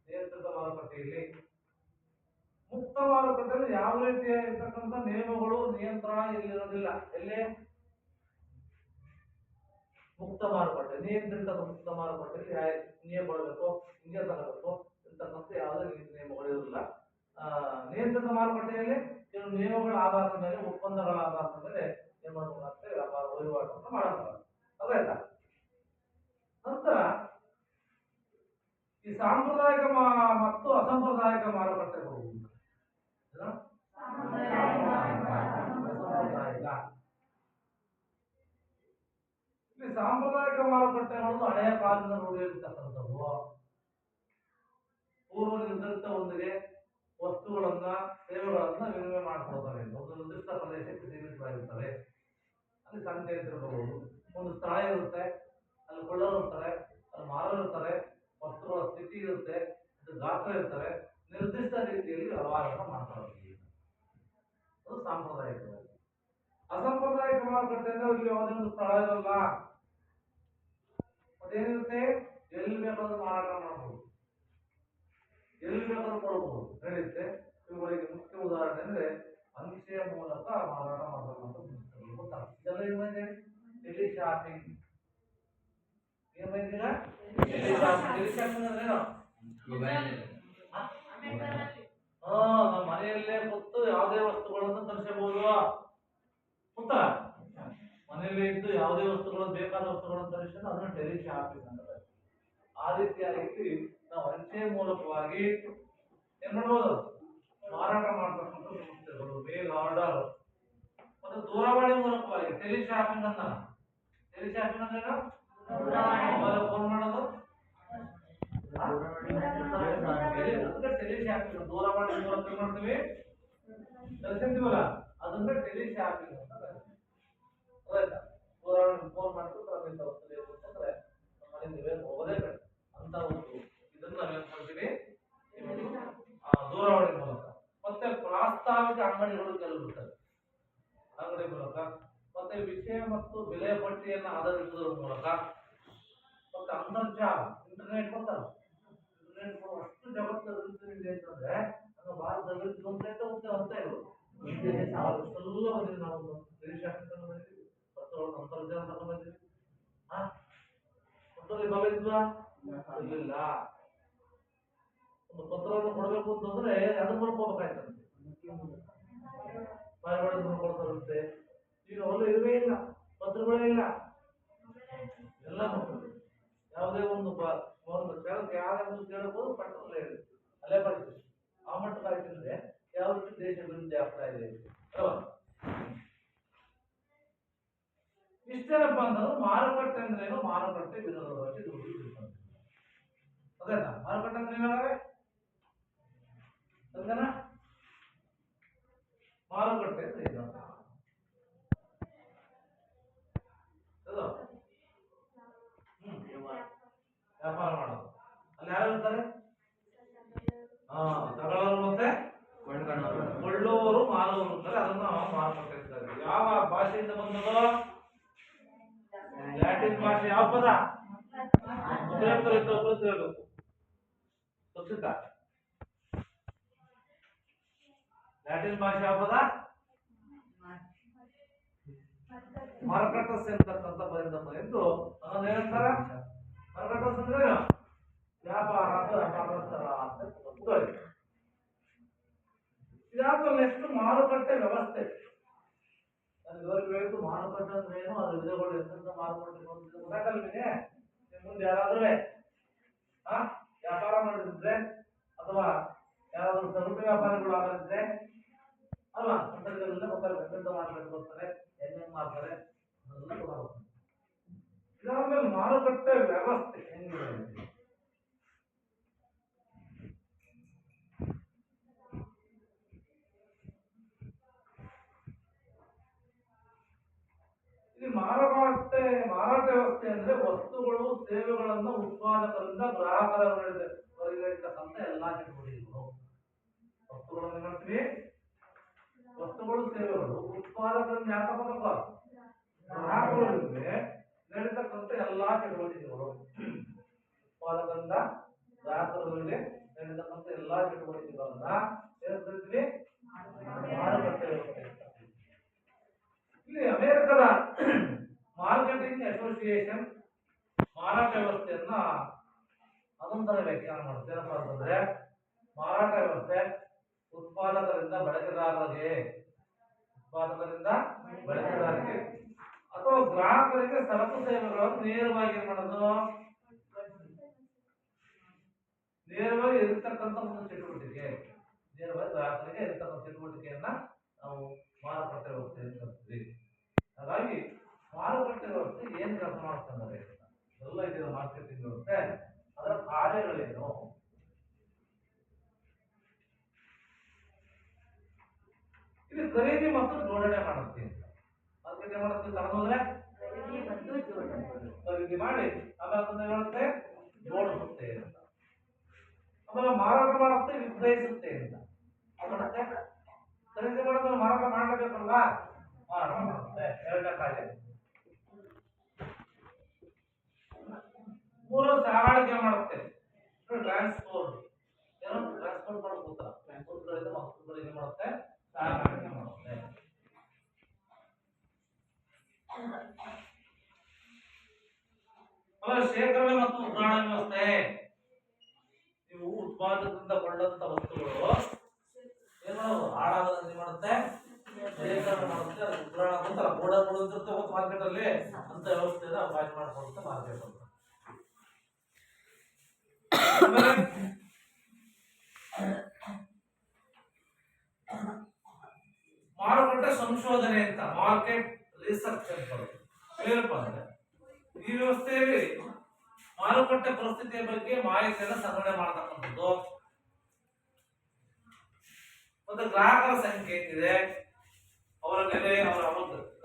ನಿಯಂತ್ರಿತ ಮಾರುಕಟ್ಟೆಯಲ್ಲಿ. ಮುಕ್ತ ಮಾರುಕಟ್ಟೆಯಲ್ಲಿ ಯಾವ ರೀತಿಯ ಇರ್ತಕ್ಕಂಥ ನಿಯಮಗಳು ನಿಯಂತ್ರಣ ಇಲ್ಲಿರೋದಿಲ್ಲ. ಎಲ್ಲೇ ಮುಕ್ತ ಮಾರುಕಟ್ಟೆ, ನಿಯಂತ್ರಿತ ಮುಕ್ತ ಮಾರುಕಟ್ಟೆಯಲ್ಲಿ ನಿಯಮಗಳು ಬೇಕು, ಹಿಂಗೆ ತರಬೇಕು ಇರ್ತಕ್ಕಂಥ ಯಾವುದೇ ನಿಯಮಗಳು ಇರೋದಿಲ್ಲ. ನಿಯಂತ್ರಿತ ಮಾರುಕಟ್ಟೆಯಲ್ಲಿ ಕೆಲವು ನಿಯಮಗಳ ಆಧಾರದ ಮೇಲೆ ಒಪ್ಪಂದಗಳ ಆಧಾರದ ಮೇಲೆ ಏನ್ ಮಾಡಬೇಕಾಗ್ತದೆ? ವ್ಯಾಪಾರ ವಹಿವಾಟನ್ನು ಮಾಡಬೇಕಾಗ್ತದೆ. ಅದಾಯ್ತಾ? ನಂತರ ಈ ಸಾಂಪ್ರದಾಯಿಕ ಮತ್ತು ಅಸಾಂಪ್ರದಾಯಿಕ ಮಾರುಕಟ್ಟೆಗಳು. ಇಲ್ಲಿ ಸಾಂಪ್ರದಾಯಿಕ ಮಾರುಕಟ್ಟೆಗಳು ಹಳೆಯ ಕಾಲದಿಂದ ರೂಢಿಯಲ್ಲಿರ್ತಕ್ಕಂಥವು. ಪೂರ್ವ ನಿರ್ಧರಿತವೊಂದಿಗೆ ವಸ್ತುಗಳನ್ನ ಸೇವೆಗಳನ್ನ ವಿನಿಮಯ ಮಾಡಿಕೊಳ್ತವೆ. ಒಂದು ನಿರ್ದಿಷ್ಟ ಪ್ರದೇಶಕ್ಕೆ ಸೀಮಿತವಾಗಿರ್ತವೆ. ಅಲ್ಲಿ ಸಂತೆ ಇರಬಹುದು, ಒಂದು ಸ್ಥಳ ಇರುತ್ತೆ, ಅಲ್ಲಿ ಕೊಳ್ಳರು ಇರ್ತಾರೆ, ಅಲ್ಲಿ ಮಾರರು ಇರ್ತಾರೆ, ವಸ್ತುಗಳ ಸ್ಥಿತಿ ಇರುತ್ತೆ, ಗಾತ್ರ ಇರ್ತವೆ, ನಿರ್ದಿಷ್ಟ ರೀತಿಯಲ್ಲಿ ವ್ಯವಹಾರವನ್ನು ಮಾಡ್ತಾರೆ. ಅದು ಸಾಂಪ್ರದಾಯಿಕ. ಅಸಾಂಪ್ರದಾಯಿಕ ಮಾರುಕಟ್ಟೆ ಅಂದ್ರೆ ಇಲ್ಲಿ ಯಾವುದೇ ಒಂದು ಸ್ಥಳ ಇರಲ್ಲ, ಅದೇನಿರುತ್ತೆ, ಎಲ್ಲಿ ಬೇಕಾದ್ರೂ ಮಾರಾಟ ಮಾಡಬಹುದು, ಎಲ್ಲಿ ಬೇಕಾದ್ರೂ ಕೊಡಬಹುದು ನಡೆಯುತ್ತೆ. ಇವುಗಳಿಗೆ ಮುಖ್ಯ ಉದಾಹರಣೆ ಅಂದ್ರೆ ಅಂಚೆಯ ಮೂಲಕ ಮಾರಾಟ ಮಾಡತಕ್ಕಂಥ ಇದೆಲ್ಲ ಏನಿದೆ? Tele shopping. ಏನಿದೆ? ಟೆಲಿ ಶಾಪಿಂಗ್ ಅಂದ್ರೆ ಏನು? ನಮ್ಮ ಮನೆಯಲ್ಲೇ ಕೂತು ಯಾವುದೇ ವಸ್ತುಗಳನ್ನು ತರಿಸಬಹುದು. ಗೊತ್ತಾ? ಮನೆಯಲ್ಲೇ ಇದ್ದು ಯಾವುದೇ ವಸ್ತುಗಳನ್ನು ಬೇಕಾದ ವಸ್ತುಗಳನ್ನು ತರಿಸಿದ್ರೆ ಅದನ್ನ ಟೆಲಿ ಶಾಪಿಂಗ್ ಅಂತಾರೆ. ಆ ರೀತಿಯಾಗಿ ನಾವು ಅಂಚೆ ಮೂಲಕವಾಗಿ ಏನ್ ಮಾಡ್ಬೋದು? ಮಾರಾಟ ಮಾಡತಕ್ಕಂಥ ಸಂಸ್ಥೆಗಳು, ಮೇಲ್ ಆರ್ಡರ್ ಮತ್ತು ದೂರವಾಣಿ ಮೂಲಕವಾಗಿ ಟೆಲಿ ಶಾಪಿಂಗ್ ಅಂತ. ಟೆಲಿ ಶಾಪಿಂಗ್ ಅಂದ್ರೆ ಫೋನ್ ಮಾಡೋದು, ಟೆಲಿ ಶಾಪಿಂಗ್ ದೂರವಾಣಿ ಮೂಲಕ ಮಾಡ್ತೀವಿ, ತರಿಸಿರ್ತೀವಲ್ಲ ಅದನ್ನ ಟೆಲಿ ಶಾಪಿಂಗ್ ಅಂತ ಆಯ್ತಾ? ದೂರವಾಣಿ ಫೋನ್ ಮಾಡ್ಕೊಂಡು ವಸ್ತುಂದ್ರೆ ನಮ್ಮ ಮನೆಯಿಂದ ಹೋಗೋದೇ ಬೇಡ ಅಂತ ಒಂದು ಇದನ್ನ ನಾವೇನ್ ಮಾಡ್ತೀವಿ ದೂರವಾಣಿ ಮೂಲಕ. ಮತ್ತೆ ಪ್ರಾಸ್ತಾವಿಕ ಅಂಗಡಿಗಳು ಕೆಲವು ಇರ್ತವೆ, ಅಂಗಡಿ ಮೂಲಕ. ಮತ್ತೆ ವಿಷಯ ಮತ್ತು ಬೆಲೆ ಪಟ್ಟಿಯನ್ನು ಆಧರಿಸುವುದರ ಮೂಲಕ. ಮತ್ತೆ ಅಂತರ್ಜಾಲ, ಇಂಟರ್ನೆಟ್ ಗೊತ್ತಲ್ಲ, ಇಂಟರ್ನೆಟ್ ಅಷ್ಟು ಜಗತ್ತಿದೆ ಅಂತಂದ್ರೆ ನಮ್ಮ ಭಾರತದಲ್ಲಿ ಅಂತ ಇರೋದು ಎಲ್ಲ ಬಂದಿದೆ. ನಾವು ಬಂದಿದ್ದೀವಿ, ವಸ್ತುಗಳನ್ನು ಅಂತರ್ಜಾಲ ತಗೊಂಡು ಬಂದಿದ್ದೀವಿ. ಇರಲಿಲ್ಲ. ಒಂದು ಪತ್ರವನ್ನು ಕೊಡಬೇಕು ಅಂತಂದ್ರೆ ಅದನ್ನ ಬರ್ಕೋಬೇಕಾಯ್ತಂತೆ, ಬಾಯಿ ಬಡಿದು ಕೊಡ್ತಾರಂತೆ. ಈಗ ಅವೆಲ್ಲ ಇರುವೇ ಇಲ್ಲ, ಪತ್ರಗಳೇ ಇಲ್ಲ, ಎಲ್ಲ ಮಕ್ಕಳು ಯಾವುದೇ ಒಂದು ಕೆಲಸ ಯಾವುದೇ ಒಂದು ಕೇಳಬಹುದು ಪಟ್ಟಣದಲ್ಲೇ ಇದೆ, ಅಲ್ಲೇ ಬರ್ತೀವಿ. ಆ ಮಟ್ಟಕ್ಕೆ ಆಯ್ತಂದ್ರೆ ಯಾವ ರೀತಿ ದೇಶ ಅಭಿವೃದ್ಧಿ ಆಗ್ತಾ ಇದೆ ಅಲ್ವಾ? ಇಷ್ಟೇನಪ್ಪ ಅಂತಂದ್ರೆ ಮಾರುಕಟ್ಟೆ ಅಂದ್ರೇನು, ಮಾರುಕಟ್ಟೆ ವಿರೋಧವಾಗಿ ಅದೇನಾ ಮಾರುಕಟ್ಟೆ ಅಂದ್ರೆ ಏನಾದ್ರೆ ಅದನ್ನ ಮಾರುಕಟ್ಟೆ ಅಂತ ಇದೆ. ವ್ಯಾಪಾರ ಮಾಡೋದು ಅಲ್ಲಿ ಯಾರು ಇರ್ತಾರೆ? ತಗೊಳ್ಳೋರು ಮತ್ತೆ ಕೊಳ್ಳುವವರು ಮಾರುವವರು ಇರ್ತಾರೆ. ಅದನ್ನ ಮಾರುಕಟ್ಟೆ ಇರ್ತಾರೆ. ಯಾವ ಭಾಷೆಯಿಂದ ಬಂದದು? ಲ್ಯಾಟಿನ್ ಭಾಷೆ. ಯಾವ ಪದ? ಹೇಳ್ಬೇಕು ಸುಕ್ಷಿತ. ಲ್ಯಾಟಿನ್ ಭಾಷೆ ಯಾವ ಪದ? ಮಾರ್ಕಟಸ್ ಎಂತಕ್ಕಂಥ ಪದದಿಂದ ಬಂದು ಅದನ್ನ ಏನಂತಾರ? ಮಾರ್ಕಟಸ್ ಅಂದ್ರೆ ವ್ಯಾಪಾರ ವ್ಯಾಪಾರಸ್ಥರ ಅಂತ. ಇದಾದ ನೆಕ್ಸ್ಟ್ ಮಾರುಕಟ್ಟೆ ವ್ಯವಸ್ಥೆ. ಇದುವರೆಗೂ ಹೇಳಿದ್ದು ಮಾರುಕಟ್ಟೆ ಅಂದ್ರೆ ಏನು, ಅದ್ರ ವಿಧಗಳು ಎಂತೆಂತ ಮಾರುಕಟ್ಟೆ ಗೊತ್ತಾಗಲ್ವೇ? ಮುಂದೆ ಯಾರಾದ್ರೂ ವ್ಯಾಪಾರ ಮಾಡಿದ್ರೆ ಅಥವಾ ಯಾರಾದ್ರೂ ಸರಕು ವ್ಯಾಪಾರಿಗಳು ಆಗಿದ್ರೆ ಅಲ್ವಾ, ಅಂತದೆಲ್ಲ ಗೊತ್ತಾಗುತ್ತೆ. ಎಂತೆಂತ ಮಾರುಕಟ್ಟೆ ಬರ್ತಾರೆ, ಹೆಂಗ್ ಮಾಡ್ತಾರೆ ಅದೆಲ್ಲ ಗೊತ್ತಾಗುತ್ತೆ. ಇದಾದ್ಮೇಲೆ ಮಾರುಕಟ್ಟೆ ವ್ಯವಸ್ಥೆ ಹೆಂಗಿದೆ? ಇಲ್ಲಿ ಮಾರಾಟ ವ್ಯವಸ್ಥೆ ಅಂದ್ರೆ ವಸ್ತುಗಳು ಸೇವೆಗಳನ್ನು ಉತ್ಪಾದಕರಿಂದ ಗ್ರಾಹಕರವರೆಗೆ ಇರ್ತಕ್ಕಂಥ ಎಲ್ಲಾ ಚಟುವಟಿಕೆಗಳು. ವಸ್ತುಗಳನ್ನು ನೋಡ್ತೀವಿ, ವಸ್ತುಗಳು ಸೇವೆಗಳು ಉತ್ಪಾದಕರಿಂದ ಯಾಕಪ್ಪ ಗ್ರಾಹಕರಿಗೆ ನಡೀತಕ್ಕಂಥ ಎಲ್ಲಾ ಚಟುವಟಿಕೆಗಳು. ಉತ್ಪಾದಕರಿಂದ ಗ್ರಾಹಕರಿಗೆ ನಡೀತಕ್ಕಂಥ ಎಲ್ಲಾ ಚಟುವಟಿಕೆಗಳನ್ನ ಹೇಳ್ತೀವಿ ಮಾರುಕಟ್ಟೆ ವ್ಯವಸ್ಥೆ. ಇಲ್ಲಿ ಅಮೆರಿಕದ ಮಾರ್ಕೆಟಿಂಗ್ ಅಸೋಸಿಯೇಷನ್ ಮಾರಾಟ ವ್ಯವಸ್ಥೆಯನ್ನ ಅದೊಂಥರ ವ್ಯಾಖ್ಯಾನ ಮಾಡುತ್ತೆ. ಏನಪ್ಪ ಅಂತಂದ್ರೆ ಮಾರಾಟ ವ್ಯವಸ್ಥೆ ಉತ್ಪಾದಕರಿಂದ ಬಳಕೆದಾರರಿಗೆ ಅಥವಾ ಗ್ರಾಹಕರಿಗೆ ಸರಕು ಸೇವೆಗಳನ್ನು ನೇರವಾಗಿ ಮಾಡೋದು, ನೇರವಾಗಿ ಇರತಕ್ಕಂಥ ಒಂದು ಚಟುವಟಿಕೆ, ನೇರವಾಗಿ ಗ್ರಾಹಕರಿಗೆ ಇರತಕ್ಕಂಥ ಚಟುವಟಿಕೆಯನ್ನ ನಾವು ಮಾರುಕಟ್ಟೆ ವ್ಯವಸ್ಥೆ ಅಂತ ಕರಿತೀವಿ. ಹಾಗಾಗಿ ಮಾರುಕಟ್ಟೆ ವ್ಯವಸ್ಥೆ ಏನ್ ಕೆಲಸ ಮಾಡ್ತಂದ್ರೆ ಎಲ್ಲ ಇದೆಯಲ್ಲ ಮಾರ್ಕೆಟಿಂಗ್ ವ್ಯವಸ್ಥೆ, ಅದರ ಕಾರ್ಯಗಳೇನು? ಇದು ಖರೀದಿ ಮತ್ತು ಜೋಡಣೆ ಮಾಡುತ್ತೆ ಅಂತ. ಅದಕ್ಕೆ ಏನ್ ಮಾಡುತ್ತೆ? ತಗೊಂಡ್ರೆ ಖರೀದಿ ಮಾಡಿ ಆಮೇಲೆ ಅದನ್ನ ಹೇಳುತ್ತೆ ಜೋಡಿಸುತ್ತೆ ಅಂತ. ಆಮೇಲೆ ಮಾರಾಟ ಮಾಡುತ್ತೆ, ವಿಕ್ರಯಿಸುತ್ತೆ ಅಂತ. ಮಾಡುತ್ತೆ ಖರೀದಿ ಮಾಡೋದು ಮಾರಾಟ ಮಾಡಲೇಬೇಕಲ್ವಾ? ಮಾರಾಟ ಮಾಡುತ್ತೆ. ಎರಡನೇ ಕಾರ್ಯ. ಮೂರು ಸಾಗಾಣಿಕೆ ಮಾಡುತ್ತೆ, ಟ್ರಾನ್ಸ್ಪೋರ್ಟ್. ಏನೋ ಟ್ರಾನ್ಸ್ಪೋರ್ಟ್ ಮಾಡಬಹುದು, ಟ್ರಾನ್ಸ್ಪೋರ್ಟ್ ವಸ್ತುಗಳಿಗೆ ಮಾಡುತ್ತೆ, ಸಾಗಾಣಿಕೆ ಮಾಡುತ್ತೆ. ಆಮೇಲೆ ಶೇಖರಣೆ ಮತ್ತು ಮುದ್ರಣ ವ್ಯವಸ್ಥೆ. ನೀವು ಉತ್ಪಾದಕದಿಂದ ಕೊಂಡಂತ ವಸ್ತುಗಳು ಏನು ಹಾಳಾಗದಂತೆ ಮಾಡುತ್ತೆ, ಶೇಖರಣೆ ಮಾಡುತ್ತೆ, ಅದು ಮುದ್ರಣ ಅಂತ ಗೋಡಗಳು ಇರ್ತಿರ್ತವೆ ಮಾರ್ಕೆಟ್ ಅಲ್ಲಿ, ಅಂತ ವ್ಯವಸ್ಥೆನ ಅವಕಾಶ ಮಾಡ್ಕೊಡುತ್ತೆ ಮಾರ್ಕೆಟ್ ಅಂತ. ಮಾರುಕಟ್ಟೆ ಸಂಶೋಧನೆ ಅಂತ, ಮಾರ್ಕೆಟ್ ರಿಸರ್ಚ್ ಅಂತ ಬರುತ್ತೆ. ಏನಪ್ಪ ಅಂದ್ರೆ ಈ ವ್ಯವಸ್ಥೆಯಲ್ಲಿ ಮಾರುಕಟ್ಟೆ ಪರಿಸ್ಥಿತಿಯ ಬಗ್ಗೆ ಮಾಹಿತಿಯನ್ನು ಸಂಗ್ರಹಣೆ ಮಾಡತಕ್ಕಂಥದ್ದು, ಮತ್ತೆ ಗ್ರಾಹಕರ ಸಂಖ್ಯೆ ಏನಿದೆ, ಅವರ ನೆಲೆ,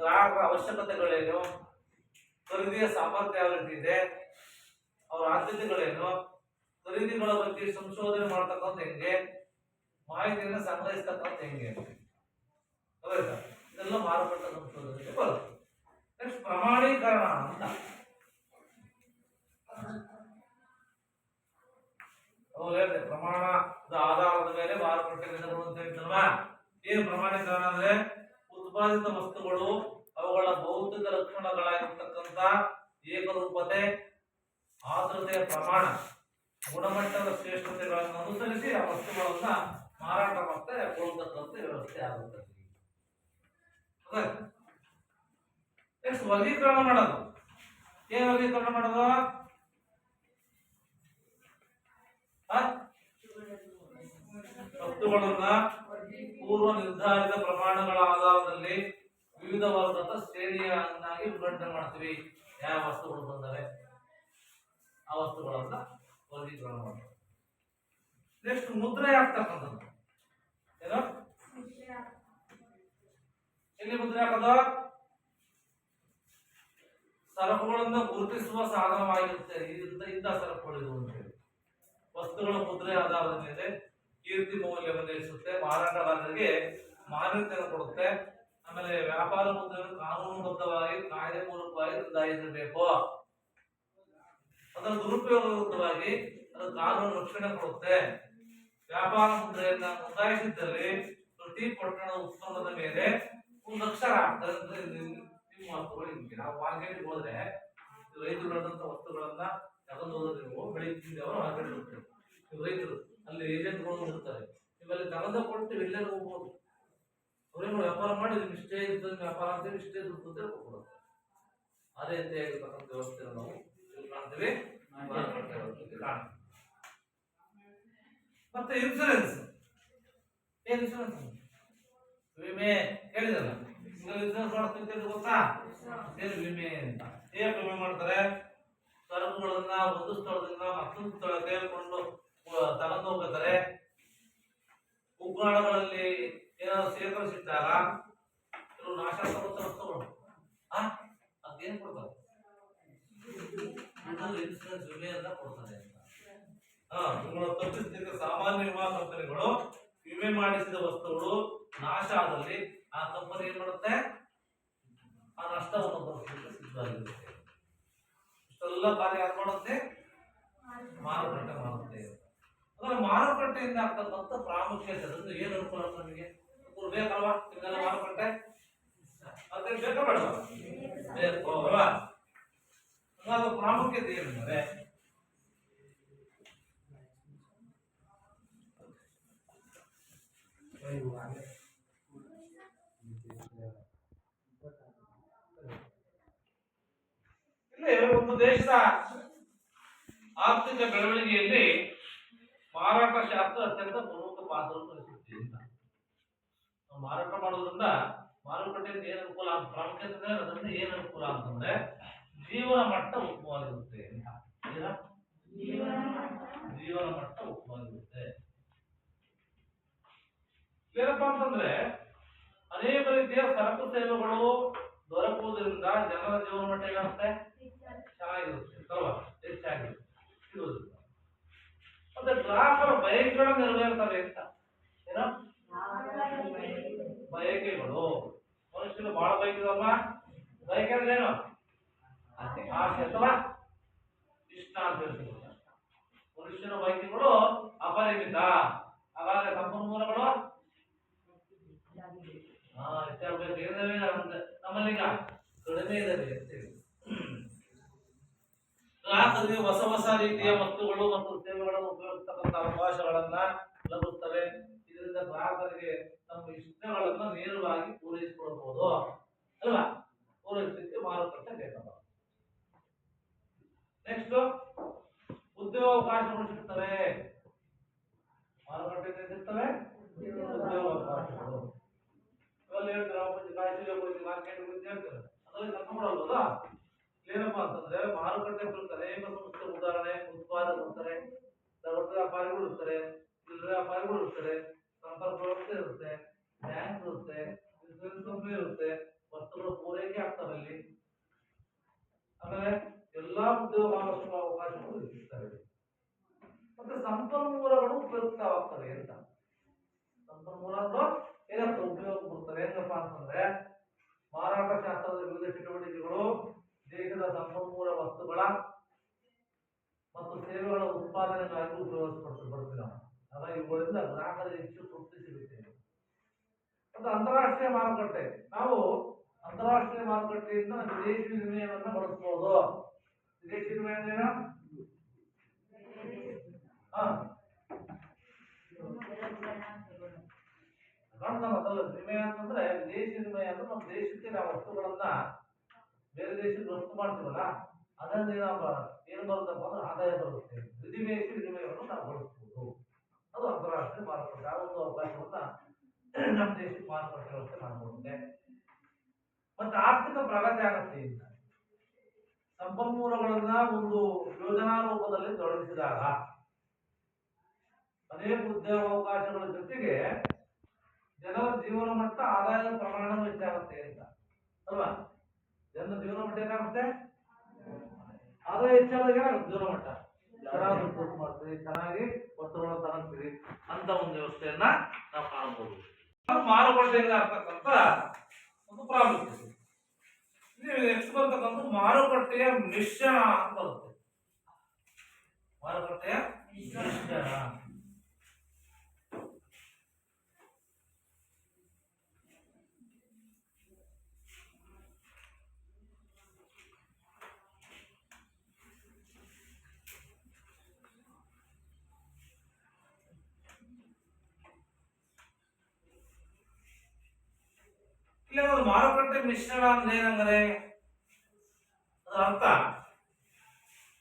ಗ್ರಾಹಕರ ಅವಶ್ಯಕತೆಗಳೇನು, ಖರೀದಿಯ ಸಾಮರ್ಥ್ಯ ಯಾವ ರೀತಿ ಇದೆ, ಅವರ ಆದ್ಯತೆಗಳೇನು, ಖರೀದಿಗಳ ಬಗ್ಗೆ ಸಂಶೋಧನೆ ಮಾಡತಕ್ಕಂಥ ಹೆಂಗೆ, ಮಾಹಿತಿಯನ್ನು ಸಂಗ್ರಹಿಸ್ತಕ್ಕಂಥ ಹೆಂಗೆ, ಇದೆಲ್ಲ ಮಾರುಕಟ್ಟೆ ಸಂಶೋಧನೆಗೆ ಬರುತ್ತೆ. ನೆಕ್ಸ್ಟ್ ಪ್ರಮಾಣೀಕರಣ ಅಂತ. ಹೇಳಿದೆ ಪ್ರಮಾಣದ ಆಧಾರದ ಮೇಲೆ ಮಾರುಕಟ್ಟೆ ಅಂತ ಹೇಳ್ತಾರಲ್ವಾ. ಏನು ಪ್ರಮಾಣೀಕರಣ ಅಂದ್ರೆ ಉತ್ಪಾದಿತ ವಸ್ತುಗಳು ಅವುಗಳ ಭೌತಿಕ ಲಕ್ಷಣಗಳಾಗಿರ್ತಕ್ಕಂಥ ಏಕರೂಪತೆ, ಆರ್ದ್ರತೆಯ ಪ್ರಮಾಣ ಗುಣಮಟ್ಟದ ಶ್ರೇಷ್ಠತೆಗಳನ್ನು ಅನುಸರಿಸಿ ಆ ವಸ್ತುಗಳನ್ನ ಮಾರಾಟ ಮತ್ತೆ ಕೊಳ್ಳತಕ್ಕಂಥ ವ್ಯವಸ್ಥೆ ಆಗುತ್ತದೆ. ನೆಕ್ಸ್ಟ್ ವರ್ಗೀಕರಣ ಮಾಡೋದು. ಏನ್ ವರ್ಗೀಕರಣ ಮಾಡೋದು? ವಸ್ತುಗಳನ್ನ ಪೂರ್ವ ನಿರ್ಧಾರಿತ ಪ್ರಮಾಣಗಳ ಆಧಾರದಲ್ಲಿ ವಿವಿಧ ವರ್ಗದ ಶ್ರೇಣಿಯನ್ನಾಗಿ ವಿಂಗಡಣೆ ಮಾಡ್ತೀವಿ. ಯಾವ ವಸ್ತುಗಳು ಬಂದರೆ ಆ ವಸ್ತುಗಳನ್ನ ವರ್ಗೀಕರಣ ಮಾಡ್ತೀವಿ. ನೆಕ್ಸ್ಟ್ ಮುದ್ರೆ ಹಾಕ್ತಕ್ಕಂಥದ್ದು. ಏನು? ಎಲ್ಲಿ ಮುದ್ರೆ ಹಾಕೋದು? ಸರಕುಗಳನ್ನು ಗುರುತಿಸುವ ಸಾಧನವಾಗಿರುತ್ತೆ. ಇಂಥ ಸರಕುಗಳು ಇದು ಅಂತ ಹೇಳಿ ವಸ್ತುಗಳ ಮುದ್ರೆ ಆಧಾರದ ಮೇಲೆ ಕೀರ್ತಿ ಮೌಲ್ಯವನ್ನು ಹೆಚ್ಚಿಸುತ್ತೆ, ಮಾರಾಟಗಾರರಿಗೆ ಮಾನ್ಯತೆಯನ್ನು ಕೊಡುತ್ತೆ. ಆಮೇಲೆ ವ್ಯಾಪಾರ ಮುದ್ರೆಯನ್ನು ಕಾನೂನುಬದ್ಧವಾಗಿ ಕಾಯ್ದೆ ಮೂಲಕವಾಗಿ ನೋಂದಾಯಿಸಬೇಕು. ಅದರ ದುರುಪಯೋಗ ವಿರುದ್ಧವಾಗಿ ಅದು ಕಾನೂನು ರಕ್ಷಣೆ ಕೊಡುತ್ತೆ. ವ್ಯಾಪಾರ ಮುದ್ರೆಯನ್ನ ನೋಂದಾಯಿಸಿದ್ದಲ್ಲಿ ಪ್ರತಿ ಪಟ್ಟಣದ ಉತ್ಪನ್ನದ ಮೇಲೆ ಒಂದು ಅಕ್ಷರ ನಾವು ಮಾರ್ಕೆಟ್ಗೆ ಹೋದ್ರೆ ರೈತರು ಬೆಳೆದಂತ ವಸ್ತುಗಳನ್ನ ತಗೊಂಡು ಹೋದ್ರೆ ನೀವು ಬೆಳಿಗ್ಗೆ ಅವರು ಮಾರ್ಕೆಟ್ ಹೋಗ್ತಾರೆ. ರೈತರು ಅಲ್ಲಿ ಏಜೆಂಟ್ಗಳು ಇರ್ತಾರೆ. ಇವೆಲ್ಲ ತಗೊಂಡ ಕೊಟ್ಟು ಎಲ್ಲರೂ ಹೋಗ್ಬೋದು. ಅವರೇನು ವ್ಯಾಪಾರ ಮಾಡಿ ಇಷ್ಟೇ ಇದ್ದ ವ್ಯಾಪಾರ ಅಂತೇಳಿ ಇಷ್ಟೇ ದುಡ್ಡು ಅಂತ ಕೊಡ್ಬೋದು. ಅದೇ ರೀತಿಯಾಗಿರ್ತಕ್ಕಂಥ ವ್ಯವಸ್ಥೆಯನ್ನು ನಾವು ಕಾಣ್ತೀವಿ. ಮತ್ತೆ ಇನ್ಸೂರೆನ್ಸ್. ಏನ್ ಇನ್ಸೂರೆನ್ಸ್? ವಿಮೆ ಕೇಳಿದಲ್ಲ. ಇನ್ಸೂರೆನ್ಸ್ ಮಾಡ್ತಿರ್ತೀರಿ ಗೊತ್ತಾ? ಏನು ವಿಮೆ ಅಂತ. ಹೇಗೆ ವಿಮೆ ಮಾಡ್ತಾರೆ? ಸರಕುಗಳನ್ನ ಒಂದು ಸ್ಥಳದಿಂದ ಮತ್ತೊಂದು ಸ್ಥಳಕ್ಕೆ ಕೊಂಡು ತಗೊಂಡು ಹೋಗ್ತಾರೆ. ಉಗ್ರಾಣಗಳಲ್ಲಿ ಏನಾದ್ರು ಶೇಖರಿಸಿಟ್ಟಾಗ ಕೆಲವು ನಾಶ ವಸ್ತುಗಳು ಅದೇನ್ ಕೊಡ್ತಾರೆ? ಇನ್ಸೂರೆನ್ಸ್ ವಿಮೆಯನ್ನ ಕೊಡ್ತಾರೆ ಅಂತ. ತಪ್ಪಿಸಿದ ಸಾಮಾನ್ಯ ವಿಮಾ ಕಂಪನಿಗಳು ವಿಮೆ ಮಾಡಿಸಿದ ವಸ್ತುಗಳು ನಾಶ ಆದಲ್ಲಿ ಆ ಕಂಪನಿ ಏನ್ ಮಾಡುತ್ತೆ? ಆ ನಷ್ಟವನ್ನು ಭರಿಸಲಿಕ್ಕೆ ಸಿದ್ಧವಾಗಿರುತ್ತೆ. ಇಷ್ಟೆಲ್ಲ ಕಾರ್ಯ ಯಾರು ಮಾಡುತ್ತೆ? ಮಾರುಕಟ್ಟೆ ಮಾಡುತ್ತೆ. ಅಂದ್ರೆ ಮಾರುಕಟ್ಟೆಯಿಂದ ಆಗ್ತಕ್ಕಂಥ ಪ್ರಾಮುಖ್ಯತೆ ಅದನ್ನು ಏನು ಅನುಕೂಲ ನಮಗೆ ಬೇಕಲ್ವಾ? ಇದೆಲ್ಲ ಮಾರುಕಟ್ಟೆ ಅದೇ ಬೇಕಾ ಬೇಡವಾ? ಬೇಕು ಅಲ್ವಾ? ಅದು ಪ್ರಾಮುಖ್ಯತೆ ಏನಂದ್ರೆ ಇಲ್ಲಿ ಒಂದು ದೇಶದ ಆರ್ಥಿಕ ಬೆಳವಣಿಗೆಯಲ್ಲಿ ಮಾರಾಟ ಶಾಸ್ತ್ರ ಅತ್ಯಂತ ಪ್ರಮುಖ ಪಾತ್ರವನ್ನು ವಹಿಸುತ್ತೆ ಅಂತ. ಮಾರಾಟ ಮಾಡೋದ್ರಿಂದ ಮಾರುಕಟ್ಟೆಯಿಂದ ಏನ್ ಅನುಕೂಲ, ಪ್ರಾಮುಖ್ಯತೆ ಅದರಿಂದ ಏನ್ ಅನುಕೂಲ ಅಂತಂದ್ರೆ ಜೀವನ ಮಟ್ಟ ಉತ್ತಮವಾಗಿರುತ್ತೆ ಅಂತ. ಜೀವನ ಮಟ್ಟ ಉತ್ತಮವಾಗಿರುತ್ತೆ. ಏನಪ್ಪಾ ಅಂತಂದ್ರೆ ಅನೇಕ ರೀತಿಯ ಸರಕು ಸೇವೆಗಳು ದೊರಕುವುದರಿಂದ ಜನರ ಜೀವನ ಮಟ್ಟ ಏನಾಗುತ್ತೆ? ಚೆನ್ನಾಗಿರುತ್ತೆ ಅಲ್ವಾ? ಹೆಚ್ಚಾಗಿರುತ್ತೆ. ಮತ್ತೆ ಗ್ರಾಹಕರ ಬಯಕೆಗಳು ನೆರವೇರ್ತವೆ ಅಂತ. ಏನೋ ಬಯಕೆಗಳು ಮನುಷ್ಯನು ಬಹಳ ಬಯಕಿದಮ್ಮ. ಬಯಕೆ ಅಂದ್ರೆ ಏನು? ಆಸೆ ಅಥವಾ ಇಷ್ಟ ಅಂತ ಹೇಳ್ತೀವಿ. ಮನುಷ್ಯನ ಬಯಕೆಗಳು ಅಪರಿಮಿತ. ಹಾಗಾದ್ರೆ ಸಂಪನ್ಮೂಲಗಳು ನಮ್ಮಲ್ಲೀಗ ಕಡಿಮೆ ಇದಾವೆ ಅಂತೇಳಿ ಗ್ರಾಹಕರಿಗೆ ಹೊಸ ಹೊಸ ರೀತಿಯ ವಸ್ತುಗಳು ಮತ್ತು ಸೇವೆಗಳನ್ನು ಉಪಯೋಗಿಸತಕ್ಕಂಥ ಅವಕಾಶಗಳನ್ನ ಲಭಿಸುತ್ತವೆ. ಇದರಿಂದ ಗ್ರಾಹಕರಿಗೆ ತಮ್ಮ ಇಷ್ಟಗಳನ್ನ ನೇರವಾಗಿ ಪೂರೈಸಿಕೊಳ್ಳಬಹುದು ಅಲ್ವಾ? ಪೂರೈಸಲಿಕ್ಕೆ ಮಾರುಕಟ್ಟೆ ಬೇಕಲ್ಲ. ನೆಕ್ಸ್ಟ್ ಉದ್ಯೋಗಾವಕಾಶಗಳು ಸಿಗ್ತವೆ. ಮಾರುಕಟ್ಟೆ ಸಿಗ್ತವೆ ಉದ್ಯೋಗಾವಕಾಶಗಳು. ಏನಪ್ಪಾ ಅಂತಂದ್ರೆ ಮಾರುಕಟ್ಟೆ ಕುರಿತು ಅನೇಕ ಸಂಸ್ಥೆ ಉದಾಹರಣೆ ಉತ್ಪಾದಕರು, ದೊಡ್ಡ ವ್ಯಾಪಾರಿಗಳು ಇರ್ತಾರೆ, ಚಿಲ್ಲರೆ ವ್ಯಾಪಾರಿಗಳು ಇರ್ತಾರೆ, ಸಂಪರ್ಕ ವ್ಯವಸ್ಥೆ ಇರುತ್ತೆ, ಬ್ಯಾಂಕ್ ಇರುತ್ತೆ, ಇನ್ಸೂರೆನ್ಸ್ ಕಂಪನಿ ಇರುತ್ತೆ, ವಸ್ತುಗಳು ಪೂರೈಕೆ ಆಗ್ತವೆ ಅಲ್ಲಿ. ಆಮೇಲೆ ಎಲ್ಲಾ ಉದ್ಯೋಗಾವಕಾಶಗಳು ಇರ್ತವೆ. ಮತ್ತೆ ಸಂಪನ್ಮೂಲಗಳು ಉಪಯುಕ್ತವಾಗ್ತವೆ ಅಂತ. ಸಂಪನ್ಮೂಲಗಳು ಏನಂತ ಉಪಯೋಗ ಕೊಡ್ತವೆ ಹೆಂಗಪ್ಪ ಅಂತಂದ್ರೆ ಮಾರಾಟ ಶಾಸ್ತ್ರದ ವಿವಿಧ ಚಟುವಟಿಕೆಗಳು ದೇಶದ ಸಂಪನ್ಮೂಲ ವಸ್ತುಗಳ ಮತ್ತು ಸೇವೆಗಳ ಉತ್ಪಾದನೆಗಾಗಿ ಉಪಯೋಗಿಸಲ್ಪಡ್ತೀವಿ ನಾವು. ಹಾಗಾಗಿ ಇವುಗಳಿಂದ ಗ್ರಾಹಕರಿಗೆ ಹೆಚ್ಚು ತೃಪ್ತಿ ಸಿಗುತ್ತೆ. ಮತ್ತು ಅಂತಾರಾಷ್ಟ್ರೀಯ ಮಾರುಕಟ್ಟೆ, ನಾವು ಅಂತಾರಾಷ್ಟ್ರೀಯ ಮಾರುಕಟ್ಟೆಯಿಂದ ವಿದೇಶಿ ವಿನಿಮಯವನ್ನು ಬಳಸಬಹುದು. ವಿದೇಶಿ ವಿನಿಮಯ ಹಾ ಕಾಣ್ತಾನದಲ್ಲ. ವಿನಿಮಯ ಅಂತಂದ್ರೆ ವಿದೇಶಿ ವಿನಿಮಯ ಅಂದ್ರೆ ನಮ್ಮ ದೇಶಕ್ಕೆ ನಾವು ವಸ್ತುಗಳನ್ನ ಬೇರೆ ದೇಶಕ್ಕೆ ರಫ್ತು ಮಾಡ್ತೀವಲ್ಲ, ಅದರಿಂದ ಏನು ಬರುತ್ತಪ್ಪ ಅಂದ್ರೆ ಆದಾಯ ಬರುತ್ತೆ. ವಿದೇಶಿ ವಿನಿಮಯವನ್ನು ನಾವು ಬಳಸ್ಬೋದು. ಅದು ಅಂತಾರಾಷ್ಟ್ರೀಯ ಮಾರುಕಟ್ಟೆ. ಆ ಒಂದು ಅವಕಾಶವನ್ನ ನಮ್ಮ ದೇಶಕ್ಕೆ ಮಾರುಕಟ್ಟೆ ವ್ಯವಸ್ಥೆ ಮಾಡ್ಕೊಡುತ್ತೆ. ಮತ್ತೆ ಆರ್ಥಿಕ ಪ್ರಗತಿ ಆಗುತ್ತೆ. ಈಗ ಸಂಪನ್ಮೂಲಗಳನ್ನ ಒಂದು ಯೋಜನಾ ರೂಪದಲ್ಲಿ ತೊಡಗಿಸಿದಾಗ ಅನೇಕ ಉದ್ಯೋಗಾವಕಾಶಗಳ ಜೊತೆಗೆ ಜನರ ಜೀವನ ಮಟ್ಟ, ಆದಾಯದ ಪ್ರಮಾಣ ಹೆಚ್ಚಾಗುತ್ತೆ ಅಂತ ಅಲ್ವಾ? ಜನರ ಜೀವನ ಮಟ್ಟ ಏನಾಗುತ್ತೆ? ಆದಾಯ ಹೆಚ್ಚಾದಾಗ ಏನಾಗುತ್ತೆ? ಜೀವನ ಮಟ್ಟ ಚೆನ್ನಾಗಿ ಮಾಡ್ತೀವಿ, ಚೆನ್ನಾಗಿ ವಸ್ತುಗಳನ್ನು ತಗೊಂತೀವಿ ಅಂತ ಒಂದು ವ್ಯವಸ್ಥೆಯನ್ನ ನಾವು ಕಾಣಬಹುದು. ಮಾರುಕಟ್ಟೆಯಿಂದ ಆಗ್ತಕ್ಕಂಥ ಒಂದು ಪ್ರಾಮುಖ್ಯತೆ. ನೆಕ್ಸ್ಟ್ ಬರ್ತಕ್ಕಂಥ ಮಾರುಕಟ್ಟೆಯ ಮಿಶ್ರಣ ಅಂತ ಬರುತ್ತೆ. ಮಾರುಕಟ್ಟೆಯ ಮಿಶ್ರಣ ಇಲ್ಲಿ ಒಂದು ಮಾರುಕಟ್ಟೆ ಮಿಶ್ರಣ ಅಂದ್ರೆ ಏನಂದ್ರೆ ಅದರ ಅರ್ಥ